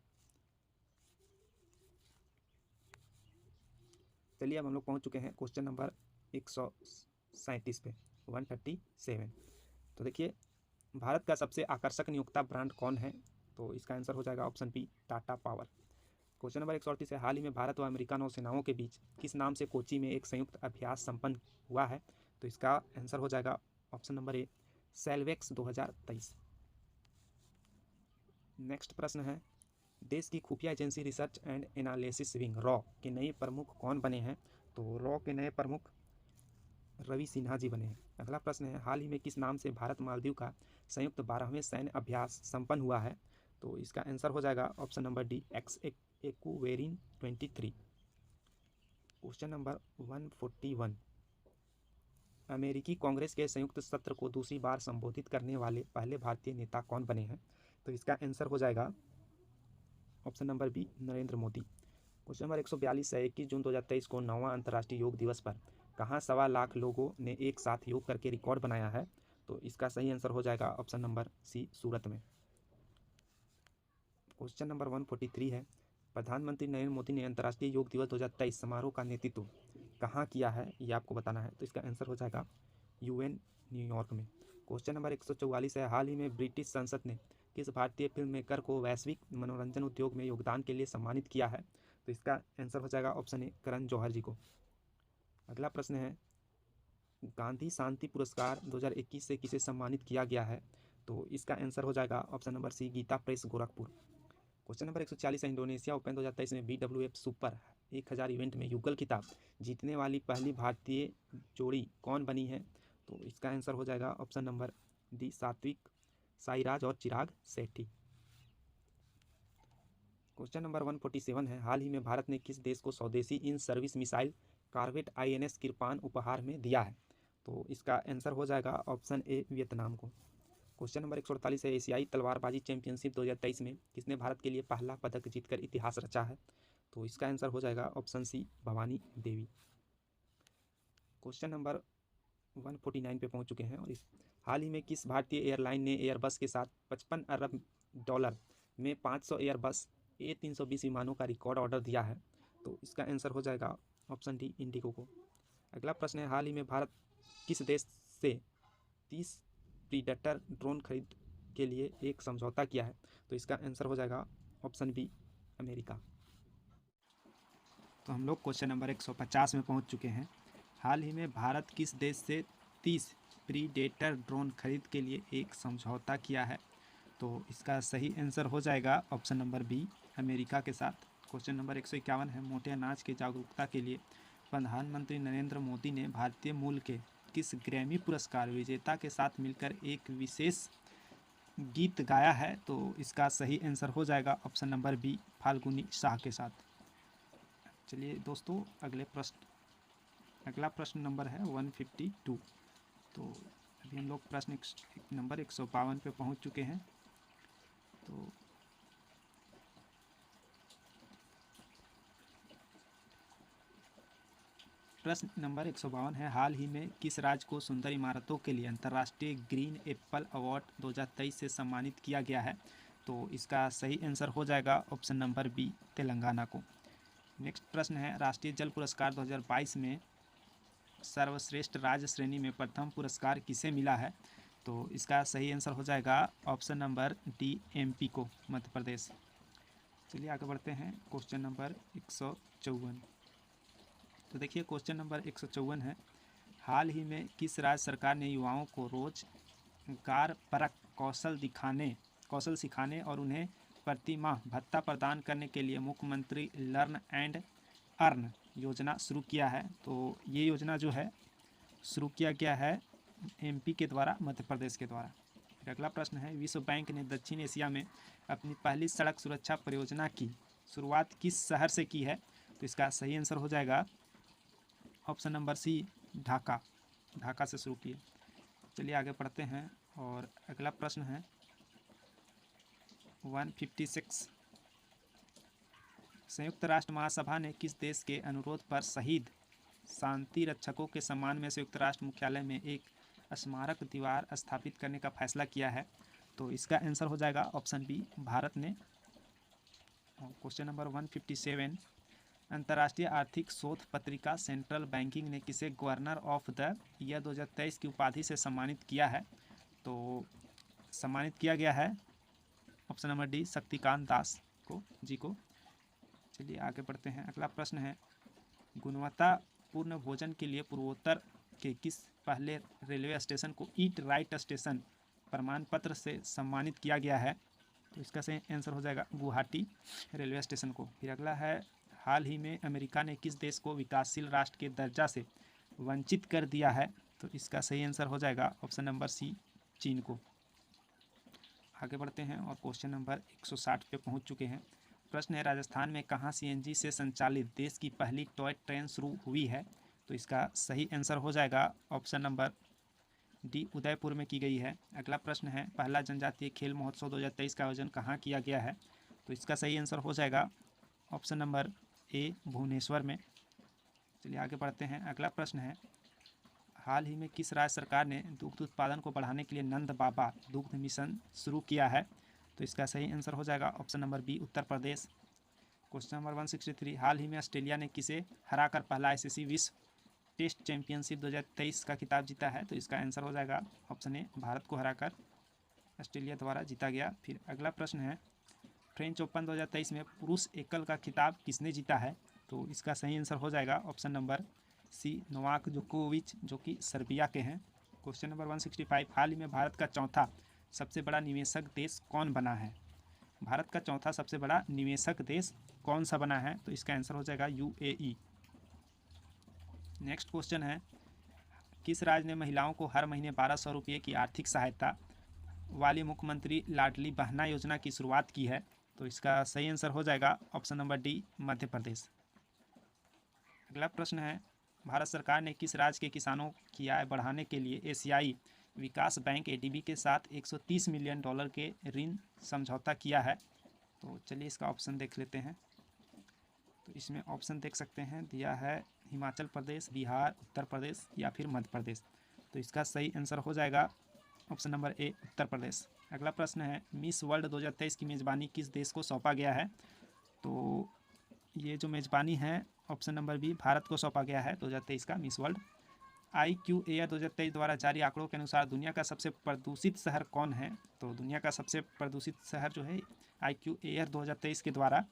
चलिए अब हम लोग पहुंच चुके हैं क्वेश्चन नंबर 137 पे 137। तो देखिए, भारत का सबसे आकर्षक नियोक्ता ब्रांड कौन है? तो इसका आंसर हो जाएगा option B Tata Power. Question number 138 है, हाल ही में भारत व अमेरिका नौसेनाओं के बीच किस नाम से कोची में एक संयुक्त अभ्यास संपन्न हुआ है? तो इसका आंसर हो जाएगा ऑप्शन नंबर ए सेल्वेक्स 2023। नेक्स्ट प्रश्न है, देश की खुफिया agency research and analysis wing raw के नए प्रमुख कौन बने हैं? तो रॉ के नए प्रमुख रवि सिन्हा जी बने हैं। अगला प्रश्न है, हाल ही में किस नाम से भारत मालदीव का संयुक्त 12वें सैन्य अभ्यास संपन्न हुआ है? तो इसका आंसर हो जाएगा option number D Ekuverin 23। Question number 141, अमेरिकी कांग्रेस के संयुक्त सत्र को दूसरी बार संबोधित करने वाले पहले भारतीय नेता कौन बने हैं? तो इसका आंसर हो जाएगा option number B Narendra Modi. Question number 142 है, 21 जून 2023 को 9वां अंतर्राष्ट्रीय योग दिवस पर कहाँ 1.25 लाख लोगों ने एक साथ योग करके रिकॉर्ड बनाया है? तो इसका सही आंसर हो जाएगा ऑप्शन नंबर सी सूरत में। क्वेश्चन नंबर 143 है, प्रधानमंत्री नरेंद्र मोदी ने अंतर्राष्ट्रीय योग दिवस 2023 समारोह का नेतृत्व कहाँ किया है? ये आपको बताना है। तो इसका आंसर हो जाएगा UN न्यूयॉर्क में। क्वेश्चन नंबर 144 है, हाल ही में ब्रिटिश संसद ने किस भारतीय फिल्म मेकर को वैश्विक मनोरंजन उद्योग में योगदान के लिए सम्मानित किया है? तो इसका आंसर हो जाएगा ऑप्शन ए करण जौहर जी को। अगला प्रश्न है, गांधी शांति पुरस्कार 2021 से किसे सम्मानित किया गया है? तो इसका आंसर हो जाएगा option number C Gita Press Gorakhpur. Question number 140 है, इंडोनेशिया ओपन 2023 में BWF सुपर 1000 इवेंट में युगल खिताब जीतने वाली पहली भारतीय जोड़ी कौन बनी है? तो इसका आंसर हो जाएगा option number D Satwik Sairaj और चिराग शेट्टी। क्वेश्चन नंबर 147 है, हाल ही में भारत ने किस देश को स्वदेशी in service missile corvette INS kirpan उपहार में दिया है? तो इसका आंसर हो जाएगा ऑप्शन ए, वियतनाम को। क्वेश्चन नंबर 148 है, एशियाई तलवारबाजी चैंपियनशिप 2023 में किसने भारत के लिए पहला पदक जीतकर इतिहास रचा है? तो इसका आंसर हो जाएगा ऑप्शन सी, भवानी देवी। क्वेश्चन नंबर 149 पे पहुंच चुके हैं और इस हाल ही में किस भारतीय एयरलाइन ने एयरबस के साथ 55 अरब डॉलर में 500 एयरबस A320 विमानों का रिकॉर्ड ऑर्डर दिया है? तो इसका आंसर हो जाएगा ऑप्शन डी, इंडिगो को। अगला प्रश्न है, हाल ही में भारत किस देश से 30 प्रीडेटर ड्रोन खरीद के लिए एक समझौता किया है? तो इसका आंसर हो जाएगा ऑप्शन बी, अमेरिका। तो हम लोग क्वेश्चन नंबर 150 में पहुंच चुके हैं। हाल ही में भारत किस देश से 30 प्रीडेटर ड्रोन खरीद के लिए एक समझौता किया है? तो इसका सही आंसर हो जाएगा ऑप्शन नंबर बी, अमेरिका के साथ। क्वेश्चन नंबर 151 है, मोटे अनाज की जागरूकता के लिए प्रधानमंत्री नरेंद्र मोदी ने भारतीय मूल के किस ग्रैमी पुरस्कार विजेता के साथ मिलकर एक विशेष गीत गाया है? तो इसका सही आंसर हो जाएगा option number B, Falguni Shah के साथ। चलिए दोस्तों, अगला प्रश्न नंबर है 152। तो अभी हम लोग प्रश्न नंबर 152 पे पहुंच चुके हैं। तो प्रश्न नंबर 152 है, हाल ही में किस राज्य को सुंदर इमारतों के लिए अंतर्राष्ट्रीय ग्रीन एप्पल अवार्ड 2023 से सम्मानित किया गया है? तो इसका सही आंसर हो जाएगा ऑप्शन नंबर बी, तेलंगाना को। नेक्स्ट प्रश्न है, राष्ट्रीय जल पुरस्कार 2022 में सर्वश्रेष्ठ राज्य श्रेणी में प्रथम पुरस्कार किसे मिला है? तो इसका सही आंसर हो जाएगा ऑप्शन नंबर डी, MP को, मध्य प्रदेश। चलिए आगे बढ़ते हैं। Question number 154। तो देखिए क्वेश्चन नंबर 154 है, हाल ही में किस राज्य सरकार ने युवाओं को रोजगार परक कौशल सिखाने और उन्हें प्रति माह भत्ता प्रदान करने के लिए मुख्यमंत्री लर्न एंड अर्न योजना शुरू किया है? तो ये योजना जो है शुरू किया गया है MP के द्वारा, मध्य प्रदेश के द्वारा। फिर अगला प्रश्न है, विश्व बैंक ने दक्षिण एशिया में अपनी पहली सड़क सुरक्षा परियोजना की शुरुआत किस शहर से की है? तो इसका सही आंसर हो जाएगा ऑप्शन नंबर सी, ढाका से शुरू किए। चलिए आगे पढ़ते हैं और अगला प्रश्न है 156। संयुक्त राष्ट्र महासभा ने किस देश के अनुरोध पर शहीद शांति रक्षकों के सम्मान में संयुक्त राष्ट्र मुख्यालय में एक स्मारक दीवार स्थापित करने का फैसला किया है? तो इसका आंसर हो जाएगा ऑप्शन बी, भारत ने। क्वेश्चन नंबर 157, अंतर्राष्ट्रीय आर्थिक शोध पत्रिका सेंट्रल बैंकिंग ने किसे गवर्नर ऑफ द ईयर 2023 की उपाधि से सम्मानित किया है? तो सम्मानित किया गया है option number D, Shaktikanta Das को। चलिए आगे बढ़ते हैं। अगला प्रश्न है, गुणवत्तापूर्ण भोजन के लिए पूर्वोत्तर के किस पहले रेलवे स्टेशन को ईट राइट स्टेशन प्रमाण पत्र से सम्मानित किया गया है? तो इसका सही आंसर हो जाएगा गुवाहाटी रेलवे स्टेशन को। फिर अगला है, हाल ही में अमेरिका ने किस देश को विकासशील राष्ट्र के दर्जा से वंचित कर दिया है? तो इसका सही आंसर हो जाएगा ऑप्शन नंबर सी, चीन को। आगे बढ़ते हैं और क्वेश्चन नंबर 160 पे पहुंच चुके हैं। प्रश्न है, राजस्थान में कहाँ CNG से संचालित देश की पहली टॉय ट्रेन शुरू हुई है? तो इसका सही आंसर हो जाएगा ऑप्शन नंबर डी, उदयपुर में की गई है। अगला प्रश्न है, पहला जनजातीय खेल महोत्सव 2023 का आयोजन कहाँ किया गया है? तो इसका सही आंसर हो जाएगा ऑप्शन नंबर ए, भुवनेश्वर में। चलिए आगे बढ़ते हैं। अगला प्रश्न है, हाल ही में किस राज्य सरकार ने दुग्ध उत्पादन को बढ़ाने के लिए नंद बाबा दुग्ध मिशन शुरू किया है? तो इसका सही आंसर हो जाएगा option number B, Uttar Pradesh. Question number 163, हाल ही में ऑस्ट्रेलिया ने किसे हराकर पहला ICC विश्व टेस्ट चैंपियनशिप 2023 का खिताब जीता है? तो इसका आंसर हो जाएगा ऑप्शन ए, भारत को हराकर ऑस्ट्रेलिया द्वारा जीता गया। फिर अगला प्रश्न है, फ्रेंच ओपन 2023 में पुरुष एकल का खिताब किसने जीता है? तो इसका सही आंसर हो जाएगा ऑप्शन नंबर सी, नोवाक जोकोविच, जो कि सर्बिया के हैं। क्वेश्चन नंबर 165, हाल ही में भारत का चौथा सबसे बड़ा निवेशक देश कौन बना है? भारत का चौथा सबसे बड़ा निवेशक देश कौन सा बना है? तो इसका आंसर हो जाएगा UAE। नेक्स्ट क्वेश्चन है, किस राज्य ने महिलाओं को हर महीने 1200 रुपये की आर्थिक सहायता वाली मुख्यमंत्री लाडली बहना योजना की शुरुआत की है? तो इसका सही आंसर हो जाएगा option number D, Madhya Pradesh. अगला प्रश्न है, भारत सरकार ने किस राज्य के किसानों की आय बढ़ाने के लिए एशियाई विकास बैंक एडीबी के साथ $130 मिलियन के ऋण समझौता किया है? तो चलिए इसका ऑप्शन देख लेते हैं। तो इसमें ऑप्शन देख सकते हैं, दिया है हिमाचल प्रदेश, बिहार, उत्तर प्रदेश या फिर मध्य प्रदेश। तो इसका सही आंसर हो जाएगा ऑप्शन नंबर ए, उत्तर प्रदेश। अगला प्रश्न है, मिस वर्ल्ड 2023 की मेज़बानी किस देश को सौंपा गया है? तो ये जो मेज़बानी है ऑप्शन नंबर बी, भारत को सौंपा गया है 2023 का मिस वर्ल्ड। IQAir 2023 द्वारा जारी आंकड़ों के अनुसार दुनिया का सबसे प्रदूषित शहर कौन है? तो दुनिया का सबसे प्रदूषित शहर जो है IQAir 2023 के द्वारा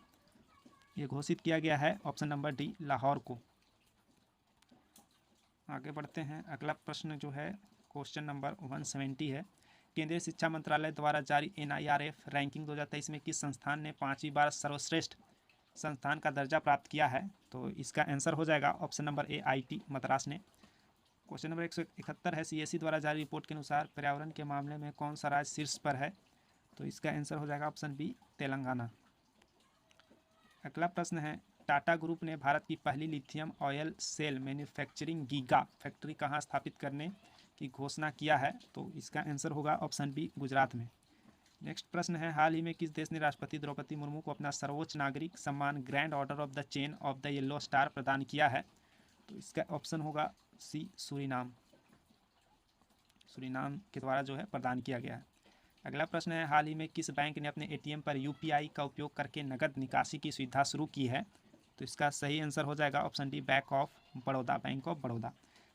ये घोषित किया गया है ऑप्शन नंबर डी, लाहौर को। आगे बढ़ते हैं। अगला प्रश्न जो है क्वेश्चन नंबर 170 है, केंद्रीय शिक्षा मंत्रालय द्वारा जारी NIRF रैंकिंग 2023 में किस संस्थान ने 5वीं बार सर्वश्रेष्ठ संस्थान का दर्जा प्राप्त किया है? तो इसका आंसर हो जाएगा option number A, IIT Madras ने। क्वेश्चन नंबर 171 है, CSE द्वारा जारी रिपोर्ट के अनुसार पर्यावरण के मामले में कौन सा राज्य शीर्ष पर है? तो इसका आंसर हो जाएगा ऑप्शन बी, तेलंगाना। अगला प्रश्न है, टाटा ग्रुप ने भारत की पहली lithium oil cell manufacturing giga factory कहाँ स्थापित करने की घोषणा किया है? तो इसका आंसर होगा ऑप्शन बी, गुजरात में। नेक्स्ट प्रश्न है, हाल ही में किस देश ने राष्ट्रपति द्रौपदी मुर्मू को अपना सर्वोच्च नागरिक सम्मान grand order of the chain of the yellow star प्रदान किया है? तो इसका ऑप्शन होगा सी, सूरीनाम। सूरीनाम के द्वारा जो है प्रदान किया गया है। अगला प्रश्न है, हाल ही में किस बैंक ने अपने ATM पर UPI का उपयोग करके नकद निकासी की सुविधा शुरू की है? तो इसका सही आंसर हो जाएगा option D, bank of Baroda.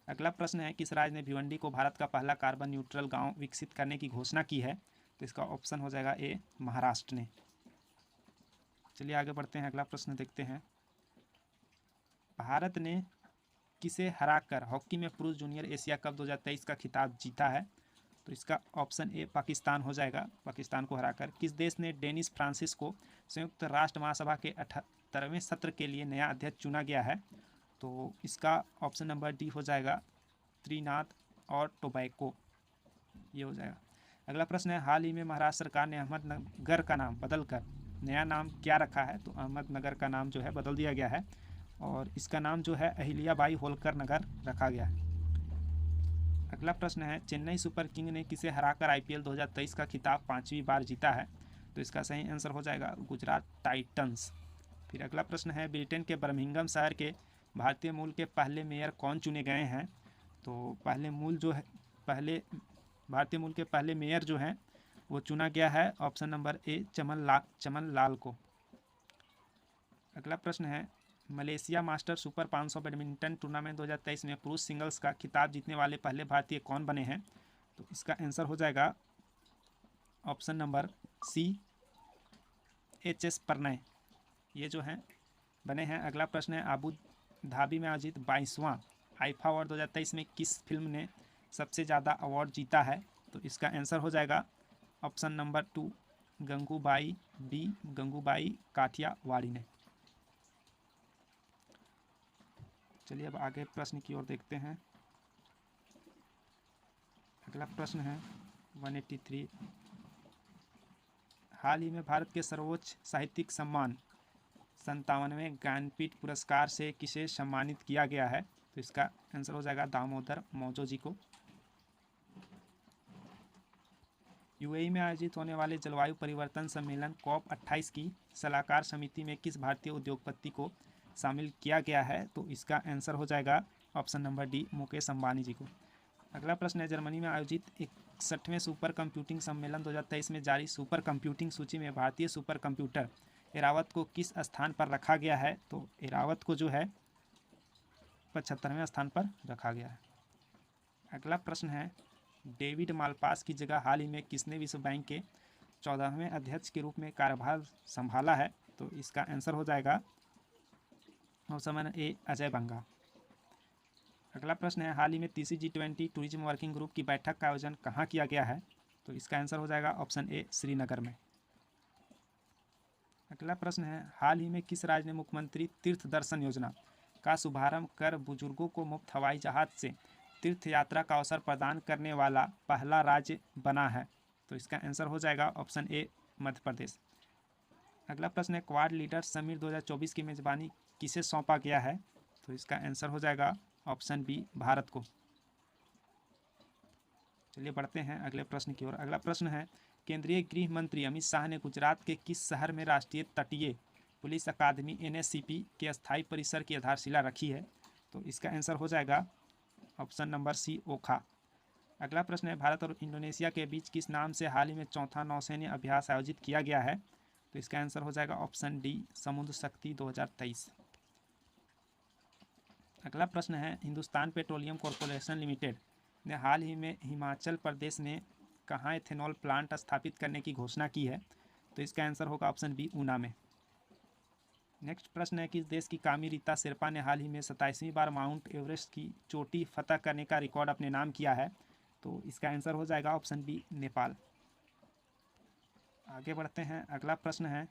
अगला प्रश्न है, किस राज्य ने भिवंडी को भारत का पहला कार्बन न्यूट्रल गांव विकसित करने की घोषणा की है? तो इसका ऑप्शन हो जाएगा ए, महाराष्ट्र ने। चलिए आगे बढ़ते हैं, अगला प्रश्न देखते हैं। भारत ने किसे हराकर हॉकी में पुरुष जूनियर एशिया कप 2023 का खिताब जीता है? तो इसका ऑप्शन ए, पाकिस्तान हो जाएगा। पाकिस्तान को हराकर। किस देश ने डेनिस फ्रांसिस को संयुक्त राष्ट्र महासभा के 78वें सत्र के लिए नया अध्यक्ष चुना गया है? तो इसका ऑप्शन नंबर डी हो जाएगा, त्रिनाद और टोबैको, ये हो जाएगा। अगला प्रश्न है, हाल ही में महाराष्ट्र सरकार ने अहमदनगर का नाम बदलकर नया नाम क्या रखा है? तो अहमदनगर का नाम जो है बदल दिया गया है और इसका नाम जो है अहिल्याबाई होलकर नगर रखा गया है। अगला प्रश्न है, चेन्नई सुपर किंग ने किसे हराकर IPL 2023 का खिताब 5वीं बार जीता है? तो इसका सही आंसर हो जाएगा गुजरात टाइटंस। फिर अगला प्रश्न है, ब्रिटेन के बर्मिंघम शहर के भारतीय मूल के पहले मेयर कौन चुने गए हैं? तो भारतीय मूल के पहले मेयर जो हैं वो चुना गया है ऑप्शन नंबर ए, चमन लाल को। अगला प्रश्न है, Malaysia master super 500 badminton tournament 2023 में पुरुष सिंगल्स का खिताब जीतने वाले पहले भारतीय कौन बने हैं? तो इसका आंसर हो जाएगा option number C, HS Prannoy, ये जो हैं बने हैं। अगला प्रश्न है, अबू धाबी में आयोजित 22वां आईफा अवार्ड 2023 में किस फिल्म ने सबसे ज़्यादा अवार्ड जीता है? तो इसका आंसर हो जाएगा option number 2, Gangubai B, Gangubai Kathiawadi ने। चलिए अब आगे प्रश्न की ओर देखते हैं। अगला प्रश्न है 183, हाल ही में भारत के सर्वोच्च साहित्यिक सम्मान 57वें ज्ञानपीठ पुरस्कार से किसे सम्मानित किया गया है? तो इसका आंसर हो जाएगा दामोदर मौजो जी को। UAE में आयोजित होने वाले जलवायु परिवर्तन सम्मेलन COP28 की सलाहकार समिति में किस भारतीय उद्योगपति को शामिल किया गया है? तो इसका आंसर हो जाएगा option number D, Mukesh Ambani ji को। अगला प्रश्न है, जर्मनी में आयोजित 61वें सुपर कंप्यूटिंग सम्मेलन 2023 में जारी सुपर कंप्यूटिंग सूची में भारतीय सुपर कंप्यूटर एरावत को किस स्थान पर रखा गया है? तो एरावत को जो है 75वें स्थान पर रखा गया है। अगला प्रश्न है, डेविड मालपास की जगह हाल ही में किसने विश्व बैंक के 14वें अध्यक्ष के रूप में कार्यभार संभाला है? तो इसका आंसर हो जाएगा ऑप्शन ए, अजय बंगा। अगला प्रश्न है, हाल ही में तीसरी G20 टूरिज्म वर्किंग ग्रुप की बैठक का आयोजन कहाँ किया गया है? तो इसका आंसर हो जाएगा ऑप्शन ए, श्रीनगर में। अगला प्रश्न है, हाल ही में किस राज्य ने मुख्यमंत्री तीर्थ दर्शन योजना का शुभारंभ कर बुजुर्गों को मुफ्त हवाई जहाज से तीर्थ यात्रा का अवसर प्रदान करने वाला पहला राज्य बना है? तो इसका आंसर हो जाएगा ऑप्शन ए, मध्य प्रदेश। अगला प्रश्न है क्वाड लीडर समिट 2024 की मेजबानी किसे सौंपा गया है? तो इसका आंसर हो जाएगा ऑप्शन बी, भारत को। चलिए बढ़ते हैं अगले प्रश्न की ओर। अगला प्रश्न है केंद्रीय गृह मंत्री अमित शाह ने गुजरात के किस शहर में राष्ट्रीय तटीय पुलिस अकादमी NSCP के अस्थायी परिसर की आधारशिला रखी है? तो इसका आंसर हो जाएगा ऑप्शन नंबर सी, ओखा। अगला प्रश्न है भारत और इंडोनेशिया के बीच किस नाम से हाल ही में चौथा नौसैन्य अभ्यास आयोजित किया गया है? तो इसका आंसर हो जाएगा ऑप्शन डी, समुद्र शक्ति 2023। अगला प्रश्न है हिंदुस्तान पेट्रोलियम कॉरपोरेशन लिमिटेड ने हाल ही में हिमाचल प्रदेश में कहाँ इथेनॉल प्लांट स्थापित करने की घोषणा की है? तो इसका आंसर होगा ऑप्शन बी, ऊना में। नेक्स्ट प्रश्न है किस देश की कामी रीता शेरपा ने हाल ही में 27वीं बार माउंट एवरेस्ट की चोटी फतह करने का रिकॉर्ड अपने नाम किया है? तो इसका आंसर हो जाएगा ऑप्शन बी, नेपाल। आगे बढ़ते हैं। अगला प्रश्न है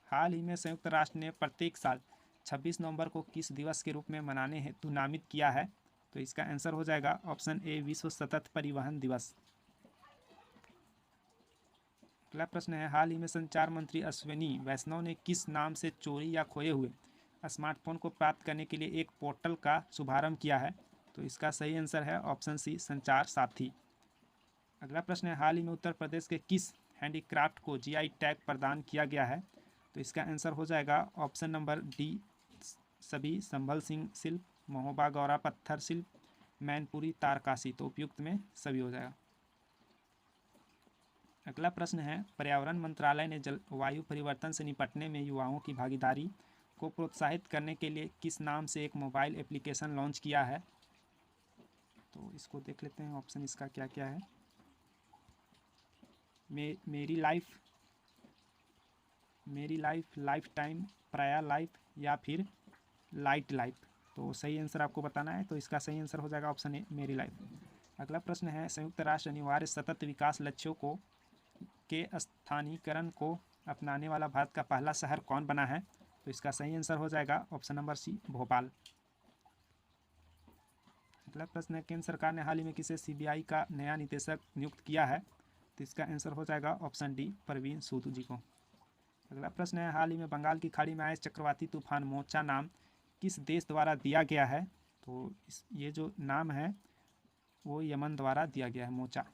हाल ही में संयुक्त राष्ट्र ने प्रत्येक साल 26 नवंबर को किस दिवस के रूप में मनाने हेतु नामित किया है? तो इसका आंसर हो जाएगा ऑप्शन ए, विश्व सतत परिवहन दिवस। अगला प्रश्न है हाल ही में संचार मंत्री अश्विनी वैष्णव ने किस नाम से चोरी या खोए हुए स्मार्टफोन को प्राप्त करने के लिए एक पोर्टल का शुभारंभ किया है? तो इसका सही आंसर है ऑप्शन सी, संचार साथी। अगला प्रश्न है हाल ही में उत्तर प्रदेश के किस हैंडीक्राफ्ट को GI टैग प्रदान किया गया है? तो इसका आंसर हो जाएगा ऑप्शन नंबर डी, सभी संभल सिंह शिल्प, महोबा गौरा पत्थर शिल्प, मैनपुरी तारकाशी। तो उपयुक्त में सभी हो जाएगा। अगला प्रश्न है पर्यावरण मंत्रालय ने जलवायु परिवर्तन से निपटने में युवाओं की भागीदारी को प्रोत्साहित करने के लिए किस नाम से एक मोबाइल एप्लीकेशन लॉन्च किया है? तो इसको देख लेते हैं ऑप्शन इसका क्या क्या है। मेरी लाइफ, लाइफ टाइम, प्राया लाइफ या फिर लाइट लाइफ। तो सही आंसर आपको बताना है। तो इसका सही आंसर हो जाएगा ऑप्शन ए, मेरी लाइफ। अगला प्रश्न है संयुक्त राष्ट्र अनिवार्य सतत विकास लक्ष्यों के स्थानीयकरण को अपनाने वाला भारत का पहला शहर कौन बना है? तो इसका सही आंसर हो जाएगा ऑप्शन नंबर सी, भोपाल। अगला प्रश्न है केंद्र सरकार ने हाल ही में किसे CBI का नया निदेशक नियुक्त किया है? तो इसका आंसर हो जाएगा ऑप्शन डी, परवीन सूद जी को। अगला प्रश्न है हाल ही में बंगाल की खाड़ी में आए चक्रवाती तूफान मोचा नाम किस देश द्वारा दिया गया है? तो ये जो नाम है वो यमन द्वारा दिया गया है, मोचा।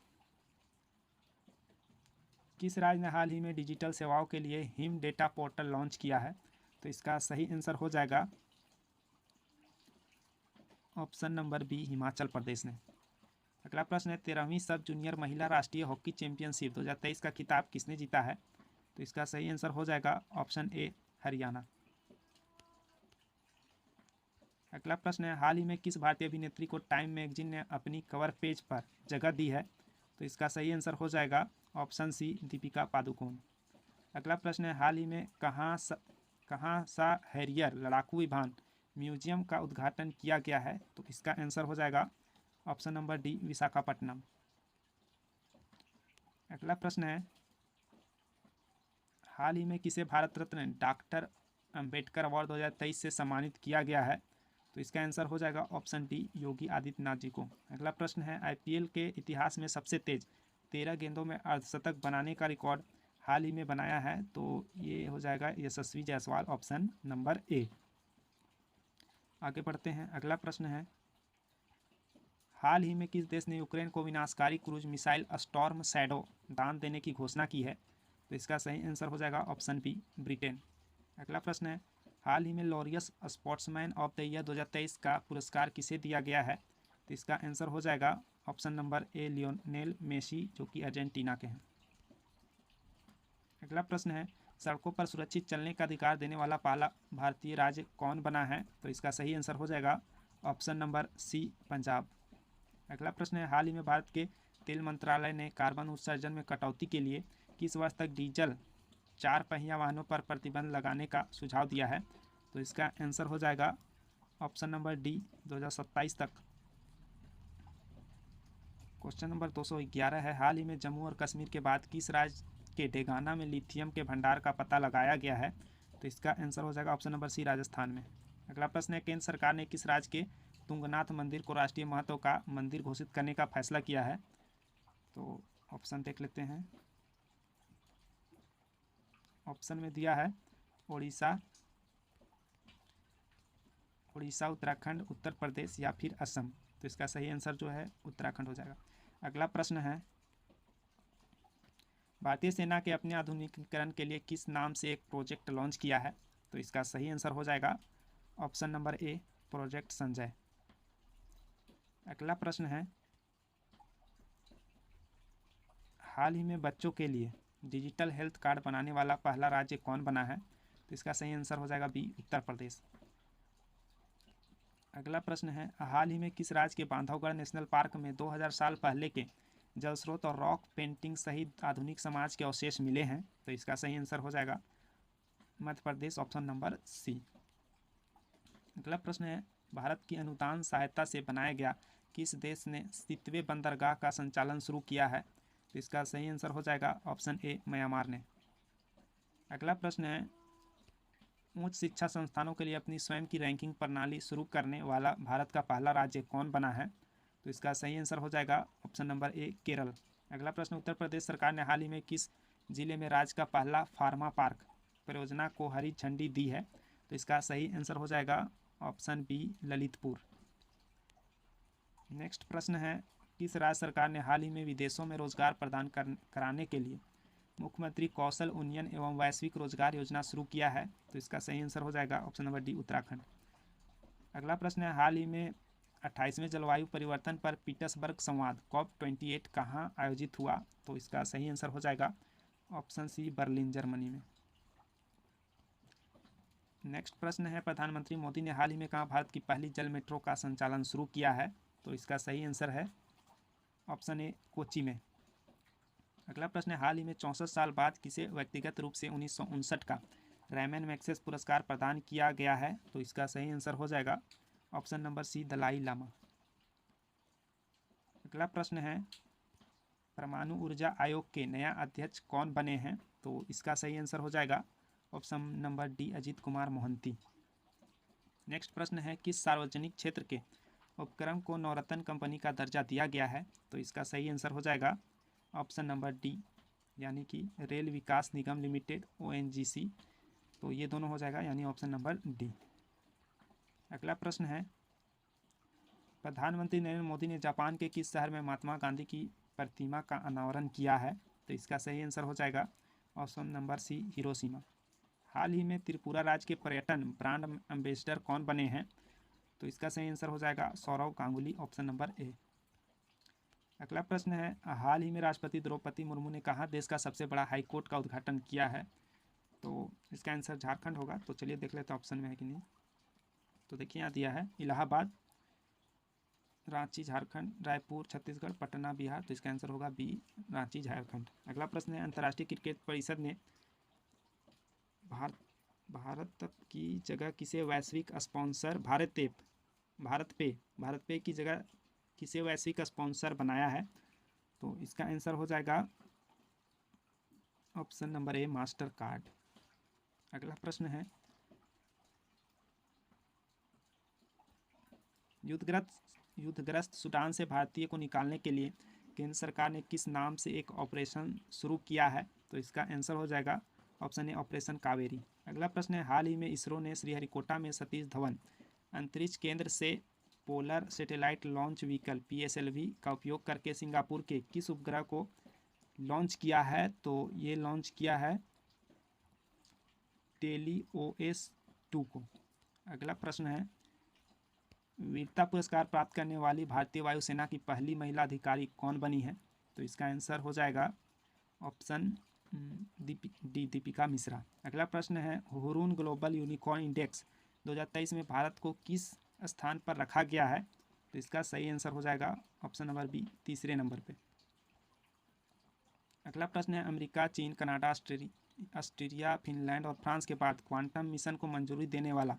किस राज्य ने हाल ही में डिजिटल सेवाओं के लिए हिम डेटा पोर्टल लॉन्च किया है? तो इसका सही आंसर हो जाएगा option number B, Himachal Pradesh ने। अगला प्रश्न है 13वीं सब जूनियर महिला राष्ट्रीय हॉकी चैंपियनशिप 2023 का खिताब किसने जीता है? तो इसका सही आंसर हो जाएगा ऑप्शन ए, हरियाणा। अगला प्रश्न है हाल ही में किस भारतीय अभिनेत्री को टाइम मैगजीन ने अपनी कवर पेज पर जगह दी है? तो इसका सही आंसर हो जाएगा ऑप्शन सी, दीपिका पादुकोण। अगला प्रश्न है हाल ही में कहाँ सा हैरियर लड़ाकू विमान म्यूजियम का उद्घाटन किया गया है? तो इसका आंसर हो जाएगा ऑप्शन नंबर डी, विशाखापट्टनम। अगला प्रश्न है हाल ही में किसे भारत रत्न डॉक्टर अंबेडकर अवार्ड 2023 से सम्मानित किया गया है? तो इसका आंसर हो जाएगा ऑप्शन डी, योगी आदित्यनाथ जी को। अगला प्रश्न है IPL के इतिहास में सबसे तेज 13 गेंदों में अर्धशतक बनाने का रिकॉर्ड हाल ही में बनाया है? तो ये हो जाएगा यशस्वी जायसवाल, ऑप्शन नंबर ए। आगे बढ़ते हैं। अगला प्रश्न है हाल ही में किस देश ने यूक्रेन को विनाशकारी क्रूज मिसाइल स्टॉर्म शैडो दान देने की घोषणा की है? तो इसका सही आंसर हो जाएगा ऑप्शन बी, ब्रिटेन। अगला प्रश्न है हाल ही में Laureus sportsman of the year 2023 का पुरस्कार किसे दिया गया है? तो इसका आंसर हो जाएगा option number A, Lionel Messi, जो कि अर्जेंटीना के हैं। अगला प्रश्न है सड़कों पर सुरक्षित चलने का अधिकार देने वाला पहला भारतीय राज्य कौन बना है? तो इसका सही आंसर हो जाएगा ऑप्शन नंबर सी, पंजाब। अगला प्रश्न है हाल ही में भारत के तेल मंत्रालय ने कार्बन उत्सर्जन में कटौती के लिए किस वर्ष तक डीजल 4 पहिया वाहनों पर प्रतिबंध लगाने का सुझाव दिया है? तो इसका आंसर हो जाएगा ऑप्शन नंबर डी, 2027 तक। क्वेश्चन नंबर 211 है हाल ही में जम्मू और कश्मीर के बाद किस राज्य के डेगाना में लिथियम के भंडार का पता लगाया गया है? तो इसका आंसर हो जाएगा ऑप्शन नंबर सी, राजस्थान में। अगला प्रश्न है केंद्र सरकार ने किस राज्य के तुंगनाथ मंदिर को राष्ट्रीय महत्व का मंदिर घोषित करने का फैसला किया है? तो ऑप्शन देख लेते हैं। ऑप्शन में दिया है उड़ीसा, उत्तराखंड, उत्तर प्रदेश या फिर असम। तो इसका सही आंसर जो है उत्तराखंड हो जाएगा। अगला प्रश्न है, भारतीय सेना के अपने आधुनिकीकरण के लिए किस नाम से एक प्रोजेक्ट लॉन्च किया है? तो इसका सही आंसर हो जाएगा ऑप्शन नंबर ए, प्रोजेक्ट संजय। अगला प्रश्न है, हाल ही में बच्चों के लिए डिजिटल हेल्थ कार्ड बनाने वाला पहला राज्य कौन बना है? तो इसका सही आंसर हो जाएगा बी, उत्तर प्रदेश। अगला प्रश्न है, हाल ही में किस राज्य के बांधवगढ़ नेशनल पार्क में 2000 साल पहले के जल स्रोत और रॉक पेंटिंग सहित आधुनिक समाज के अवशेष मिले हैं? तो इसका सही आंसर हो जाएगा मध्य प्रदेश, ऑप्शन नंबर सी। अगला प्रश्न है, भारत की अनुदान सहायता से बनाया गया किस देश ने सितवे बंदरगाह का संचालन शुरू किया है? तो इसका सही आंसर हो जाएगा ऑप्शन ए, म्यांमार ने। अगला प्रश्न है, उच्च शिक्षा संस्थानों के लिए अपनी स्वयं की रैंकिंग प्रणाली शुरू करने वाला भारत का पहला राज्य कौन बना है? तो इसका सही आंसर हो जाएगा ऑप्शन नंबर ए, केरल। अगला प्रश्न, उत्तर प्रदेश सरकार ने हाल ही में किस जिले में राज्य का पहला फार्मा पार्क परियोजना को हरी झंडी दी है? तो इसका सही आंसर हो जाएगा ऑप्शन बी, ललितपुर। नेक्स्ट प्रश्न है, किस राज्य सरकार ने हाल ही में विदेशों में रोजगार प्रदान कराने के लिए मुख्यमंत्री कौशल उन्नयन एवं वैश्विक रोजगार योजना शुरू किया है? तो इसका सही आंसर हो जाएगा ऑप्शन नंबर डी, उत्तराखंड। अगला प्रश्न है, हाल ही में 28वें जलवायु परिवर्तन पर पीटर्सबर्ग संवाद COP28 कहाँ आयोजित हुआ? तो इसका सही आंसर हो जाएगा ऑप्शन सी, बर्लिन, जर्मनी में। नेक्स्ट प्रश्न है, प्रधानमंत्री मोदी ने हाल ही में कहाँ भारत की पहली जल मेट्रो का संचालन शुरू किया है? तो इसका सही आंसर है ऑप्शन ए, कोच्चि में। अगला प्रश्न है, हाल ही में 64 साल बाद किसे व्यक्तिगत रूप से 1959 का रैमन मैग्सेसे पुरस्कार प्रदान किया गया है? तो इसका सही आंसर हो जाएगा option number C, Dalai Lama. अगला प्रश्न है, परमाणु ऊर्जा आयोग के नया अध्यक्ष कौन बने हैं? तो इसका सही आंसर हो जाएगा option number D, Ajit Kumar Mohanty. Next प्रश्न है, किस सार्वजनिक क्षेत्र के उपक्रम को नवरत्न कंपनी का दर्जा दिया गया है? तो इसका सही आंसर हो जाएगा ऑप्शन नंबर डी, यानी कि रेल विकास निगम लिमिटेड, ONGC। तो ये दोनों हो जाएगा, यानी ऑप्शन नंबर डी। अगला प्रश्न है, प्रधानमंत्री नरेंद्र मोदी ने जापान के किस शहर में महात्मा गांधी की प्रतिमा का अनावरण किया है? तो इसका सही आंसर हो जाएगा ऑप्शन नंबर सी, हिरोशिमा। हाल ही में त्रिपुरा राज्य के पर्यटन ब्रांड एम्बेसडर कौन बने हैं? तो इसका सही आंसर हो जाएगा Sourav Ganguly, option number A. अगला प्रश्न है, हाल ही में राष्ट्रपति द्रौपदी मुर्मू ने कहाँ देश का सबसे बड़ा हाईकोर्ट का उद्घाटन किया है? तो इसका आंसर झारखंड होगा। तो चलिए देख लेते हैं ऑप्शन में है कि नहीं। तो देखिए यहाँ दिया है, इलाहाबाद, रांची झारखंड, रायपुर छत्तीसगढ़, पटना बिहार। तो इसका आंसर होगा बी, रांची झारखंड। अगला प्रश्न है, अंतर्राष्ट्रीय क्रिकेट परिषद ने भारत की जगह किसे वैश्विक स्पॉन्सर भारत पे की जगह किसे वैश्विक स्पॉन्सर बनाया है? तो इसका आंसर हो जाएगा ऑप्शन नंबर ए, मास्टर कार्ड। अगला प्रश्न है, युद्धग्रस्त सूडान से भारतीय को निकालने के लिए केंद्र सरकार ने किस नाम से एक ऑपरेशन शुरू किया है? तो इसका आंसर हो जाएगा ऑप्शन ए, ऑपरेशन कावेरी। अगला प्रश्न है, हाल ही में इसरो ने श्रीहरिकोटा में सतीश धवन अंतरिक्ष केंद्र से polar satellite launch vehicle PSLV का उपयोग करके सिंगापुर के किस उपग्रह को लॉन्च किया है? तो ये लॉन्च किया है TELIOS-2 को। अगला प्रश्न है, वीरता पुरस्कार प्राप्त करने वाली भारतीय वायुसेना की पहली महिला अधिकारी कौन बनी है? तो इसका आंसर हो जाएगा ऑप्शन डी, दीपिका मिश्रा। अगला प्रश्न है, हुरून ग्लोबल यूनिकॉर्न इंडेक्स 2023 में भारत को किस स्थान पर रखा गया है? तो इसका सही आंसर हो जाएगा ऑप्शन नंबर बी, तीसरे नंबर पे। अगला प्रश्न है, अमेरिका, चीन, कनाडा, ऑस्ट्रेलिया, फिनलैंड और फ्रांस के बाद क्वांटम मिशन को मंजूरी देने वाला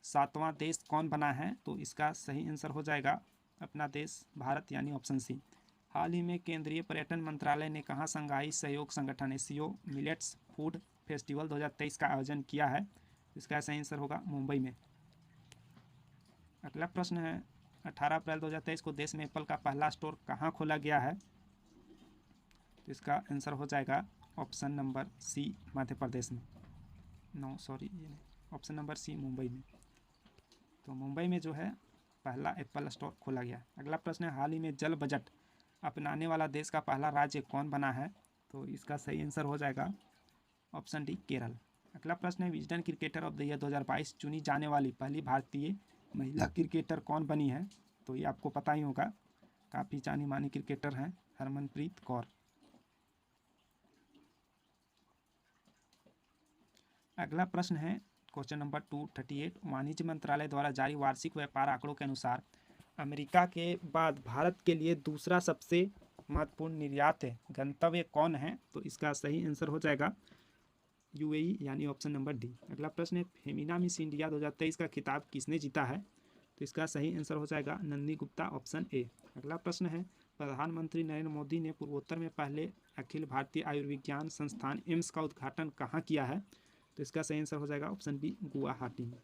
7वां देश कौन बना है? तो इसका सही आंसर हो जाएगा अपना देश भारत, यानी ऑप्शन सी। हाल ही में केंद्रीय पर्यटन मंत्रालय ने कहाँ संघाई सहयोग संगठन SCO मिलेट्स फूड फेस्टिवल 2023 का आयोजन किया है? इसका सही आंसर होगा मुंबई में। अगला प्रश्न है, 18 अप्रैल 2023 को देश में एप्पल का पहला स्टोर कहाँ खोला गया है? तो इसका आंसर हो जाएगा ऑप्शन नंबर सी, मध्य प्रदेश में। नो सॉरी ये नहीं, ऑप्शन नंबर सी मुंबई में। तो मुंबई में जो है पहला एप्पल स्टोर खोला गया। अगला प्रश्न है, हाल ही में जल बजट अपनाने वाला देश का पहला राज्य कौन बना है? तो इसका सही आंसर हो जाएगा ऑप्शन डी केरल। अगला प्रश्न है, Wisden cricketer of the year 2022 चुनी जाने वाली पहली भारतीय महिला क्रिकेटर कौन बनी है? तो ये आपको पता ही होगा, काफ़ी जानी मानी क्रिकेटर हैं हरमनप्रीत कौर। अगला प्रश्न है क्वेश्चन नंबर 238, वाणिज्य मंत्रालय द्वारा जारी वार्षिक व्यापार आंकड़ों के अनुसार अमेरिका के बाद भारत के लिए दूसरा सबसे महत्वपूर्ण निर्यात गंतव्य कौन है? तो इसका सही आंसर हो जाएगा यूएई यानी ऑप्शन नंबर डी। अगला प्रश्न है, फेमिना मिस इंडिया 2023 का खिताब किसने जीता है? तो इसका सही आंसर हो जाएगा नंदिनी गुप्ता, ऑप्शन ए। अगला प्रश्न है, प्रधानमंत्री नरेंद्र मोदी ने पूर्वोत्तर में पहले अखिल भारतीय आयुर्विज्ञान संस्थान एम्स का उद्घाटन कहाँ किया है? तो इसका सही आंसर हो जाएगा ऑप्शन बी गुवाहाटी में।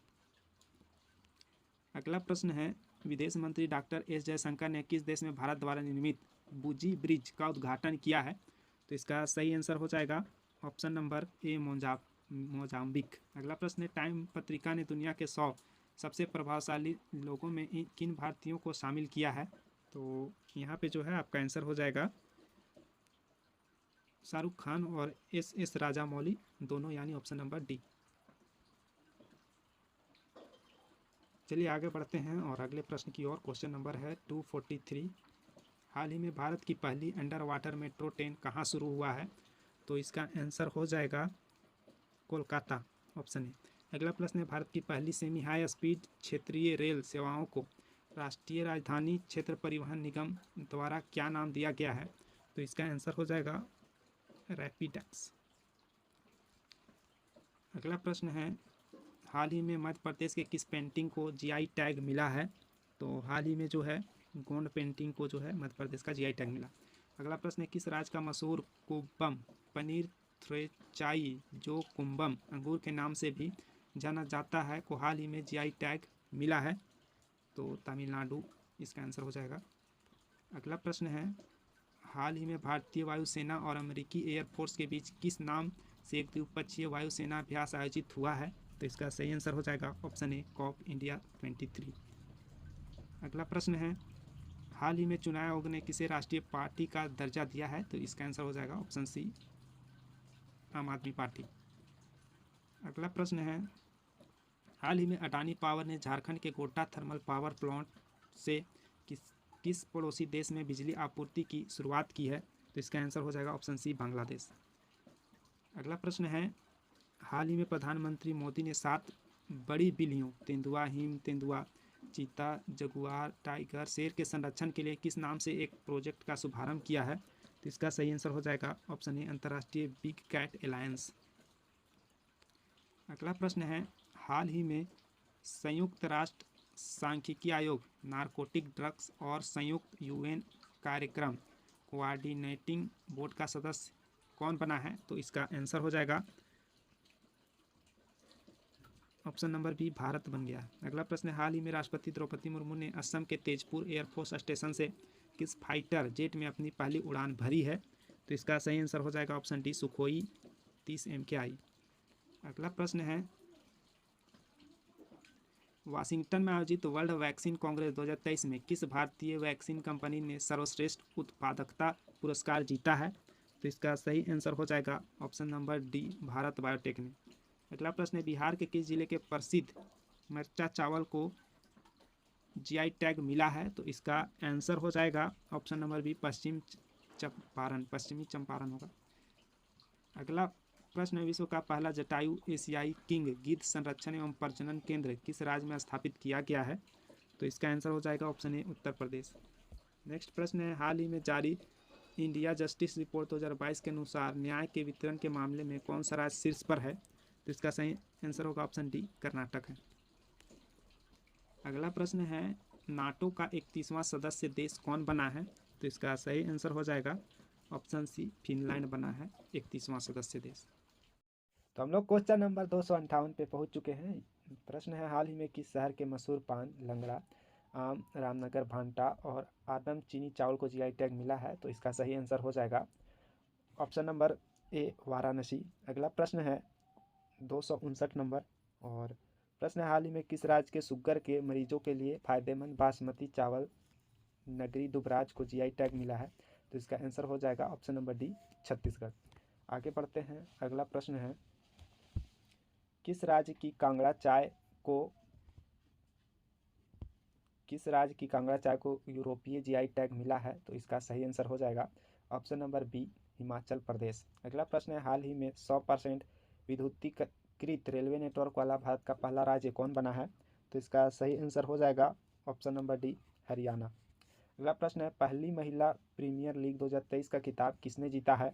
अगला प्रश्न है, विदेश मंत्री डॉक्टर एस जयशंकर ने किस देश में भारत द्वारा निर्मित बुजी ब्रिज का उद्घाटन किया है? तो इसका सही आंसर हो जाएगा ऑप्शन नंबर ए मोजाम्बिक। अगला प्रश्न है, टाइम पत्रिका ने दुनिया के 100 सबसे प्रभावशाली लोगों में किन भारतीयों को शामिल किया है? तो यहाँ पे जो है आपका आंसर हो जाएगा शाहरुख खान और एस राजामौली दोनों, यानी ऑप्शन नंबर डी। चलिए आगे बढ़ते हैं और अगले प्रश्न की ओर। क्वेश्चन नंबर है 243, हाल ही में भारत की पहली अंडर वाटर मेट्रो ट्रेन कहाँ शुरू हुआ है? तो इसका आंसर हो जाएगा कोलकाता, ऑप्शन ए। अगला प्रश्न है, भारत की पहली सेमी हाई स्पीड क्षेत्रीय रेल सेवाओं को राष्ट्रीय राजधानी क्षेत्र परिवहन निगम द्वारा क्या नाम दिया गया है? तो इसका आंसर हो जाएगा रैपिडेक्स। अगला प्रश्न है, हाल ही में मध्य प्रदेश के किस पेंटिंग को जीआई टैग मिला है? तो हाल ही में जो है गोंड पेंटिंग को जो है मध्य प्रदेश का जीआई टैग मिला। अगला प्रश्न है, किस राज्य का मशहूर कुब्बम पनीर थ्रेचाई जो कुंबम अंगूर के नाम से भी जाना जाता है को हाल ही में जीआई टैग मिला है? तो तमिलनाडु इसका आंसर हो जाएगा। अगला प्रश्न है, हाल ही में भारतीय वायुसेना और अमेरिकी एयरफोर्स के बीच किस नाम से एक द्विपक्षीय वायुसेना अभ्यास आयोजित हुआ है? तो इसका सही आंसर हो जाएगा ऑप्शन ए कॉप इंडिया 23। अगला प्रश्न है, हाल ही में चुनाव आयोग ने किसे राष्ट्रीय पार्टी का दर्जा दिया है? तो इसका आंसर हो जाएगा ऑप्शन सी आम आदमी पार्टी। अगला प्रश्न है, हाल ही में अडानी पावर ने झारखंड के गोड्डा थर्मल पावर प्लांट से किस पड़ोसी देश में बिजली आपूर्ति की शुरुआत की है? तो इसका आंसर हो जाएगा ऑप्शन सी बांग्लादेश। अगला प्रश्न है, हाल ही में प्रधानमंत्री मोदी ने 7 बड़ी बिल्लियों तेंदुआ, हिम तेंदुआ, चीता, जगुआर, टाइगर, शेर के संरक्षण के लिए किस नाम से एक प्रोजेक्ट का शुभारंभ किया है? तो इसका सही आंसर हो जाएगा ऑप्शन ए अंतर्राष्ट्रीय बिग कैट अलायंस। अगला प्रश्न है, हाल ही में संयुक्त राष्ट्र सांख्यिकी आयोग नारकोटिक ड्रग्स और संयुक्त यूएन कार्यक्रम कोऑर्डिनेटिंग बोर्ड का सदस्य कौन बना है? तो इसका आंसर हो जाएगा ऑप्शन नंबर बी भारत बन गया। अगला प्रश्न है, हाल ही में राष्ट्रपति द्रौपदी मुर्मू ने असम के तेजपुर एयरफोर्स स्टेशन से किस फाइटर जेट में अपनी पहली उड़ान भरी है? तो इसका सही आंसर हो जाएगा ऑप्शन डी सुखोई 30 MKI। अगला प्रश्न है, वाशिंगटन में आयोजित वर्ल्ड वैक्सीन कांग्रेस 2023 में किस भारतीय वैक्सीन कंपनी ने सर्वश्रेष्ठ उत्पादकता पुरस्कार जीता है? तो इसका सही आंसर हो जाएगा option number D Bharat biotech ने। अगला प्रश्न है, बिहार के किस जिले के प्रसिद्ध मिर्चा चावल को जीआई टैग मिला है? तो इसका आंसर हो जाएगा ऑप्शन नंबर बी पश्चिमी चंपारण होगा। अगला प्रश्न है, विश्व का पहला जटायु एशियाई किंग गिद्ध संरक्षण एवं प्रजनन केंद्र किस राज्य में स्थापित किया गया है? तो इसका आंसर हो जाएगा ऑप्शन ए उत्तर प्रदेश। नेक्स्ट प्रश्न है, हाल ही में जारी इंडिया जस्टिस रिपोर्ट 2022 के अनुसार न्याय के वितरण के मामले में कौन सा राज्य शीर्ष पर है? तो इसका सही आंसर होगा ऑप्शन डी कर्नाटक है। अगला प्रश्न है, नाटो का 31वां सदस्य देश कौन बना है? तो इसका सही आंसर हो जाएगा ऑप्शन सी फिनलैंड बना है 31वां सदस्य देश। तो हम लोग क्वेश्चन नंबर 258 पे पहुंच चुके हैं। प्रश्न है, हाल ही में किस शहर के मशहूर पान, लंगड़ा, आम, रामनगर, भांटा और आदम चीनी चावल को जीआई टैग मिला है? तो इसका सही आंसर हो जाएगा ऑप्शन नंबर ए वाराणसी। अगला प्रश्न है, 259 नंबर। और प्रश्न है, हाल ही में किस राज्य के शुगर के मरीजों के लिए फायदेमंद बासमती चावल नगरी दुबराज को जीआई टैग मिला है? तो इसका आंसर हो जाएगा ऑप्शन नंबर डी, छत्तीसगढ़। आगे बढ़ते हैं, अगला प्रश्न है, किस राज्य की कांगड़ा चाय को यूरोपीय जीआई टैग मिला है? तो इसका सही आंसर हो जाएगा option number B, Himachal Pradesh. अगला प्रश्न है, हाल ही में 100% विद्युतीकृत रेलवे नेटवर्क वाला भारत का पहला राज्य कौन बना है? तो इसका सही आंसर हो जाएगा ऑप्शन नंबर डी, हरियाणा। अगला प्रश्न है, पहली महिला प्रीमियर लीग 2023 का खिताब किसने जीता है?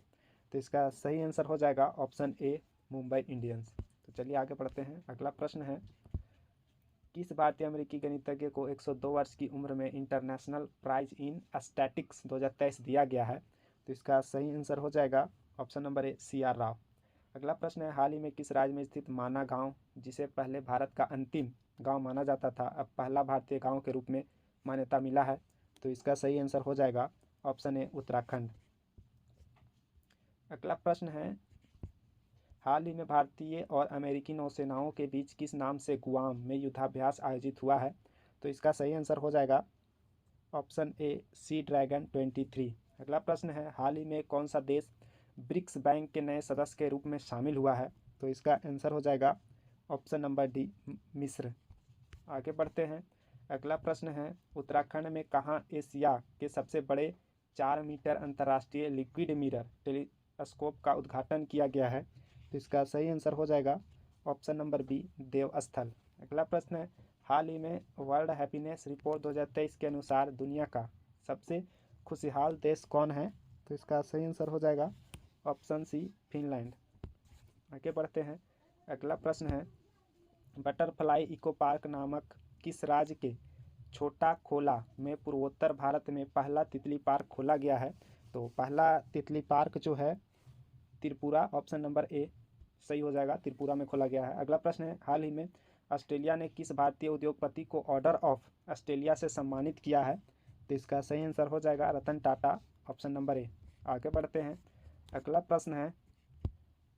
तो इसका सही आंसर हो जाएगा ऑप्शन ए, मुंबई इंडियंस। तो चलिए आगे बढ़ते हैं, अगला प्रश्न है, किस भारतीय अमेरिकी गणितज्ञ को 102 वर्ष की उम्र में इंटरनेशनल प्राइज इन स्टैटिक्स 2023 दिया गया है? तो इसका सही आंसर हो जाएगा ऑप्शन नंबर ए, CR राव। अगला प्रश्न है, हाल ही में किस राज्य में स्थित माना गांव, जिसे पहले भारत का अंतिम गांव माना जाता था, अब पहला भारतीय गांव के रूप में मान्यता मिला है? तो इसका सही आंसर हो जाएगा ऑप्शन ए, उत्तराखंड। अगला प्रश्न है, हाल ही में भारतीय और अमेरिकी नौसेनाओं के बीच किस नाम से गुआम में युद्धाभ्यास आयोजित हुआ है? तो इसका सही आंसर हो जाएगा ऑप्शन ए, सी ड्रैगन 23। अगला प्रश्न है, हाल ही में कौन सा देश ब्रिक्स बैंक के नए सदस्य के रूप में शामिल हुआ है? तो इसका आंसर हो जाएगा ऑप्शन नंबर डी, मिस्र। आगे बढ़ते हैं, अगला प्रश्न है, उत्तराखंड में कहाँ एशिया के सबसे बड़े 4 मीटर अंतर्राष्ट्रीय लिक्विड मिरर टेलीस्कोप का उद्घाटन किया गया है? तो इसका सही आंसर हो जाएगा ऑप्शन नंबर बी, देवस्थल। अगला प्रश्न है, हाल ही में वर्ल्ड हैप्पीनेस रिपोर्ट 2023 के अनुसार दुनिया का सबसे खुशहाल देश कौन है? तो इसका सही आंसर हो जाएगा ऑप्शन सी, फिनलैंड। आगे बढ़ते हैं, अगला प्रश्न है, बटरफ्लाई इको पार्क नामक किस राज्य के छोटा खोला में पूर्वोत्तर भारत में पहला तितली पार्क खोला गया है? तो पहला तितली पार्क जो है त्रिपुरा, ऑप्शन नंबर ए सही हो जाएगा, त्रिपुरा में खोला गया है। अगला प्रश्न है, हाल ही में ऑस्ट्रेलिया ने किस भारतीय उद्योगपति को ऑर्डर ऑफ ऑस्ट्रेलिया से सम्मानित किया है? तो इसका सही आंसर हो जाएगा रतन टाटा, ऑप्शन नंबर ए। आगे बढ़ते हैं, अगला प्रश्न है,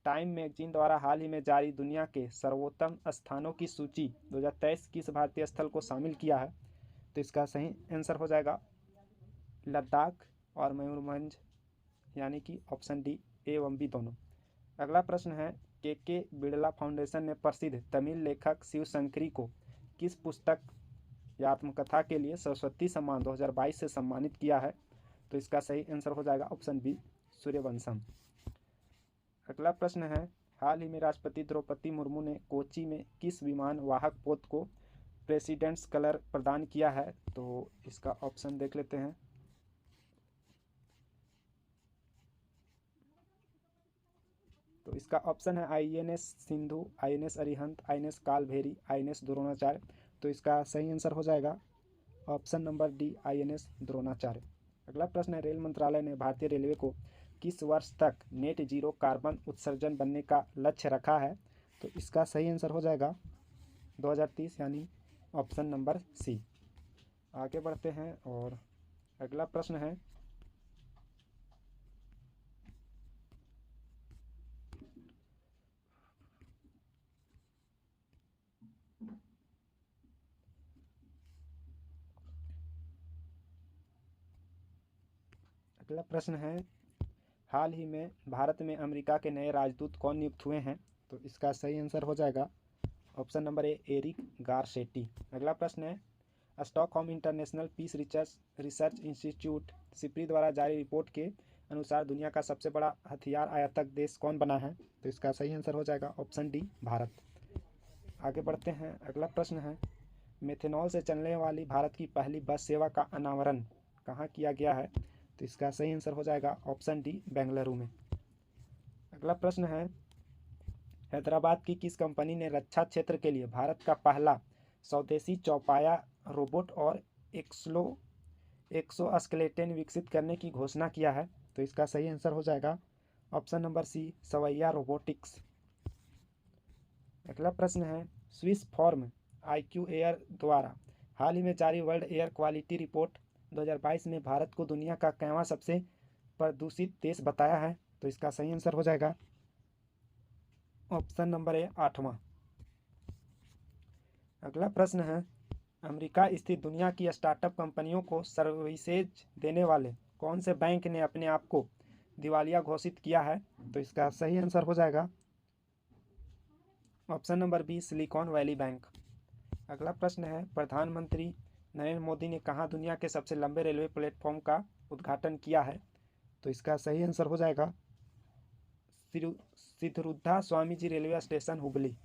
टाइम मैगजीन द्वारा हाल ही में जारी दुनिया के सर्वोत्तम स्थानों की सूची 2023 किस भारतीय स्थल को शामिल किया है? तो इसका सही आंसर हो जाएगा लद्दाख और मयूरभंज, यानी कि ऑप्शन डी, ए एवं बी दोनों। अगला प्रश्न है, के बिड़ला फाउंडेशन ने प्रसिद्ध तमिल लेखक शिवशंकरी को किस पुस्तक या आत्मकथा के लिए सरस्वती सम्मान 2022 से सम्मानित किया है? तो इसका सही आंसर हो जाएगा ऑप्शन बी, सूर्यवंशम। अगला प्रश्न है, हाल ही में राष्ट्रपति द्रौपदी मुर्मू ने कोच्चि में किस विमान वाहक पोत को प्रेसिडेंट्स कलर प्रदान किया है? तो इसका ऑप्शन देख लेते हैं। तो इसका ऑप्शन है INS Sindhu, INS Arihant, INS कालभैरी, INS Dronacharya. तो इसका सही आंसर हो जाएगा option number D, INS Dronacharya. अगला प्रश्न है, रेल मंत्रालय ने भारतीय रेलवे को किस वर्ष तक नेट जीरो कार्बन उत्सर्जन बनने का लक्ष्य रखा है? तो इसका सही आंसर हो जाएगा 2030, यानी ऑप्शन नंबर सी। आगे बढ़ते हैं, और अगला प्रश्न है, हाल ही में भारत में अमेरिका के नए राजदूत कौन नियुक्त हुए हैं? तो इसका सही आंसर हो जाएगा option number A, Eric Garcetti. अगला प्रश्न है, Stockholm International Peace Research Institute SIPRI द्वारा जारी रिपोर्ट के अनुसार दुनिया का सबसे बड़ा हथियार आयातक देश कौन बना है? तो इसका सही आंसर हो जाएगा ऑप्शन डी, भारत। आगे बढ़ते हैं, अगला प्रश्न है, मेथनॉल से चलने वाली भारत की पहली बस सेवा का अनावरण कहाँ किया गया है? तो इसका सही आंसर हो जाएगा ऑप्शन डी, बेंगलुरु में। अगला प्रश्न है, हैदराबाद की किस कंपनी ने रक्षा क्षेत्र के लिए भारत का पहला स्वदेशी चौपाया रोबोट और एक्सोस्केलेटन विकसित करने की घोषणा किया है? तो इसका सही आंसर हो जाएगा ऑप्शन नंबर सी, सवैया रोबोटिक्स। अगला प्रश्न है, स्विस फॉर्म IQ एयर द्वारा हाल ही में जारी वर्ल्ड एयर क्वालिटी रिपोर्ट 2022 में भारत को दुनिया का कैवां सबसे प्रदूषित देश बताया है? तो इसका सही आंसर हो जाएगा ऑप्शन नंबर ए 8वां। अगला प्रश्न है, अमेरिका स्थित दुनिया की स्टार्टअप कंपनियों को सर्विसेज देने वाले कौन से बैंक ने अपने आप को दिवालिया घोषित किया है? तो इसका सही आंसर हो जाएगा option number B Silicon Valley Bank. अगला प्रश्न है, प्रधानमंत्री नरेंद्र मोदी ने कहाँ दुनिया के सबसे लंबे रेलवे प्लेटफॉर्म का उद्घाटन किया है? तो इसका सही आंसर हो जाएगा Siddharudha Swami ji railway station Hubli,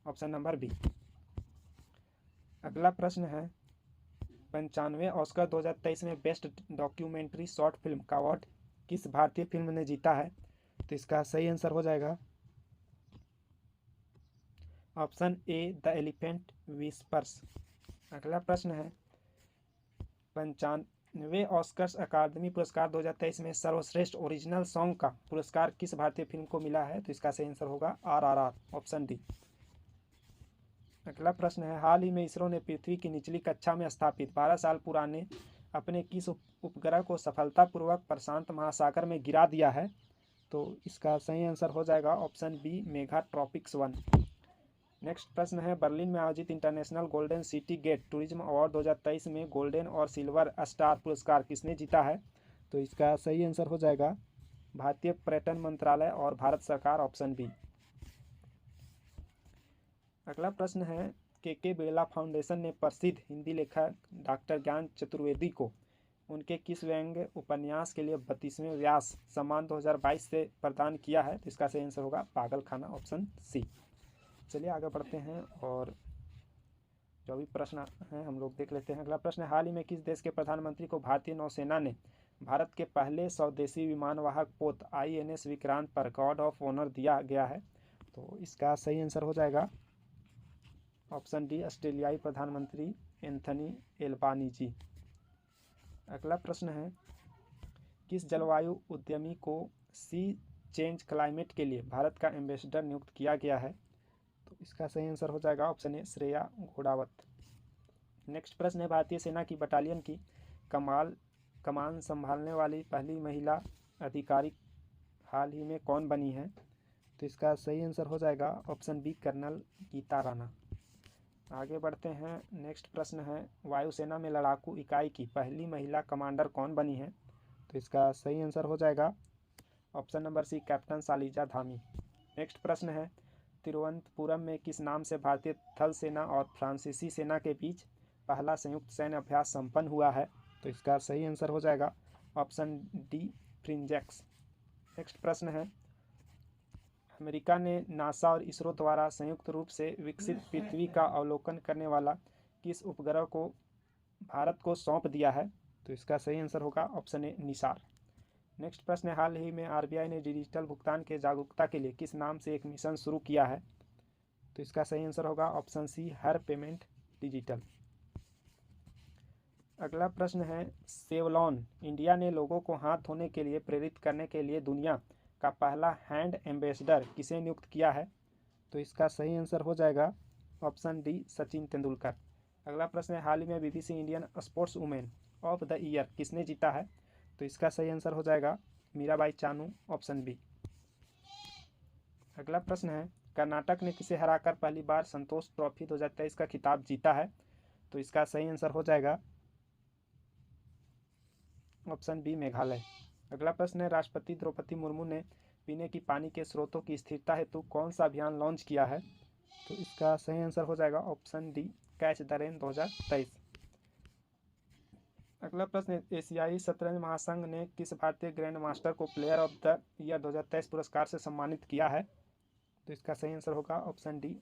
option number B. अगला प्रश्न है, 95वें ऑस्कर 2023 में बेस्ट डॉक्यूमेंट्री शॉर्ट फिल्म का अवार्ड किस भारतीय फिल्म ने जीता है? तो इसका सही आंसर हो जाएगा option A the elephant whispers. अगला प्रश्न है, 95वें ऑस्कर्स अकादमी पुरस्कार 2023 में सर्वश्रेष्ठ ओरिजिनल सॉन्ग का पुरस्कार किस भारतीय फिल्म को मिला है? तो इसका सही आंसर होगा RRR, ऑप्शन डी। अगला प्रश्न है, हाल ही में इसरो ने पृथ्वी की निचली कक्षा में स्थापित 12 साल पुराने अपने किस उपग्रह को सफलतापूर्वक प्रशांत महासागर में गिरा दिया है? तो इसका सही आंसर हो जाएगा ऑप्शन बी मेगाट्रॉपिक्स 1। नेक्स्ट प्रश्न है, बर्लिन में आयोजित International Golden City Gate Tourism Award 2023 में गोल्डन और सिल्वर स्टार पुरस्कार किसने जीता है? तो इसका सही आंसर हो जाएगा भारतीय पर्यटन मंत्रालय और भारत सरकार, ऑप्शन बी। अगला प्रश्न है, के बिरला फाउंडेशन ने प्रसिद्ध हिंदी लेखक डॉक्टर ज्ञान चतुर्वेदी को उनके किस व्यंग्य उपन्यास के लिए 32वें व्यास सम्मान 2022 से प्रदान किया है? तो इसका सही आंसर होगा पागलखाना, ऑप्शन सी। चलिए आगे बढ़ते हैं और जो भी प्रश्न हैं हम लोग देख लेते हैं। अगला प्रश्न है, हाल ही में किस देश के प्रधानमंत्री को भारतीय नौसेना ने भारत के पहले स्वदेशी विमानवाहक पोत INS विक्रांत पर गार्ड ऑफ ऑनर दिया गया है? तो इसका सही आंसर हो जाएगा ऑप्शन डी ऑस्ट्रेलियाई प्रधानमंत्री एंथनी एल्बानीजी। अगला प्रश्न है, किस जलवायु उद्यमी को सी चेंज क्लाइमेट के लिए भारत का एम्बेसडर नियुक्त किया गया है? तो इसका सही आंसर हो जाएगा ऑप्शन ए श्रेया घोड़ावत। नेक्स्ट प्रश्न है, भारतीय सेना की बटालियन की कमान संभालने वाली पहली महिला अधिकारी हाल ही में कौन बनी है? तो इसका सही आंसर हो जाएगा option B Colonel Geeta Rana. आगे बढ़ते हैं। नेक्स्ट प्रश्न है, वायुसेना में लड़ाकू इकाई की पहली महिला कमांडर कौन बनी है? तो इसका सही आंसर हो जाएगा option number C captain Shaliza Dhami. Next प्रश्न है, तिरुवनंतपुरम में किस नाम से भारतीय थल सेना और फ्रांसीसी सेना के बीच पहला संयुक्त सैन्य अभ्यास संपन्न हुआ है? तो इसका सही आंसर हो जाएगा ऑप्शन डी फ्रिंजेक्स। नेक्स्ट प्रश्न है, अमेरिका ने नासा और इसरो द्वारा संयुक्त रूप से विकसित पृथ्वी का अवलोकन करने वाला किस उपग्रह को भारत को सौंप दिया है? तो इसका सही आंसर होगा ऑप्शन ए निसार। नेक्स्ट प्रश्न है, हाल ही में RBI ने डिजिटल भुगतान के जागरूकता के लिए किस नाम से एक मिशन शुरू किया है? तो इसका सही आंसर होगा ऑप्शन सी हर पेमेंट डिजिटल। अगला प्रश्न है, सेवलॉन इंडिया ने लोगों को हाथ धोने के लिए प्रेरित करने के लिए दुनिया का पहला हैंड एम्बेसडर किसे नियुक्त किया है? तो इसका सही आंसर हो जाएगा ऑप्शन डी सचिन तेंदुलकर। अगला प्रश्न है, हाल ही में BBC Indian sports women of the year किसने जीता है? तो इसका सही आंसर हो जाएगा मीराबाई चानू, ऑप्शन बी। अगला प्रश्न है, कर्नाटक ने किसे हराकर पहली बार संतोष ट्रॉफी 2023 का खिताब जीता है? तो इसका सही आंसर हो जाएगा ऑप्शन बी मेघालय। अगला प्रश्न है, राष्ट्रपति द्रौपदी मुर्मू ने पीने की पानी के स्रोतों की स्थिरता हेतु कौन सा अभियान लॉन्च किया है? तो इसका सही आंसर हो जाएगा option D catch the rain 2023। अगला प्रश्न, एशियाई शतरंज महासंघ ने किस भारतीय ग्रैंड मास्टर को प्लेयर ऑफ द ईयर 2023 पुरस्कार से सम्मानित किया है? तो इसका सही आंसर होगा ऑप्शन डी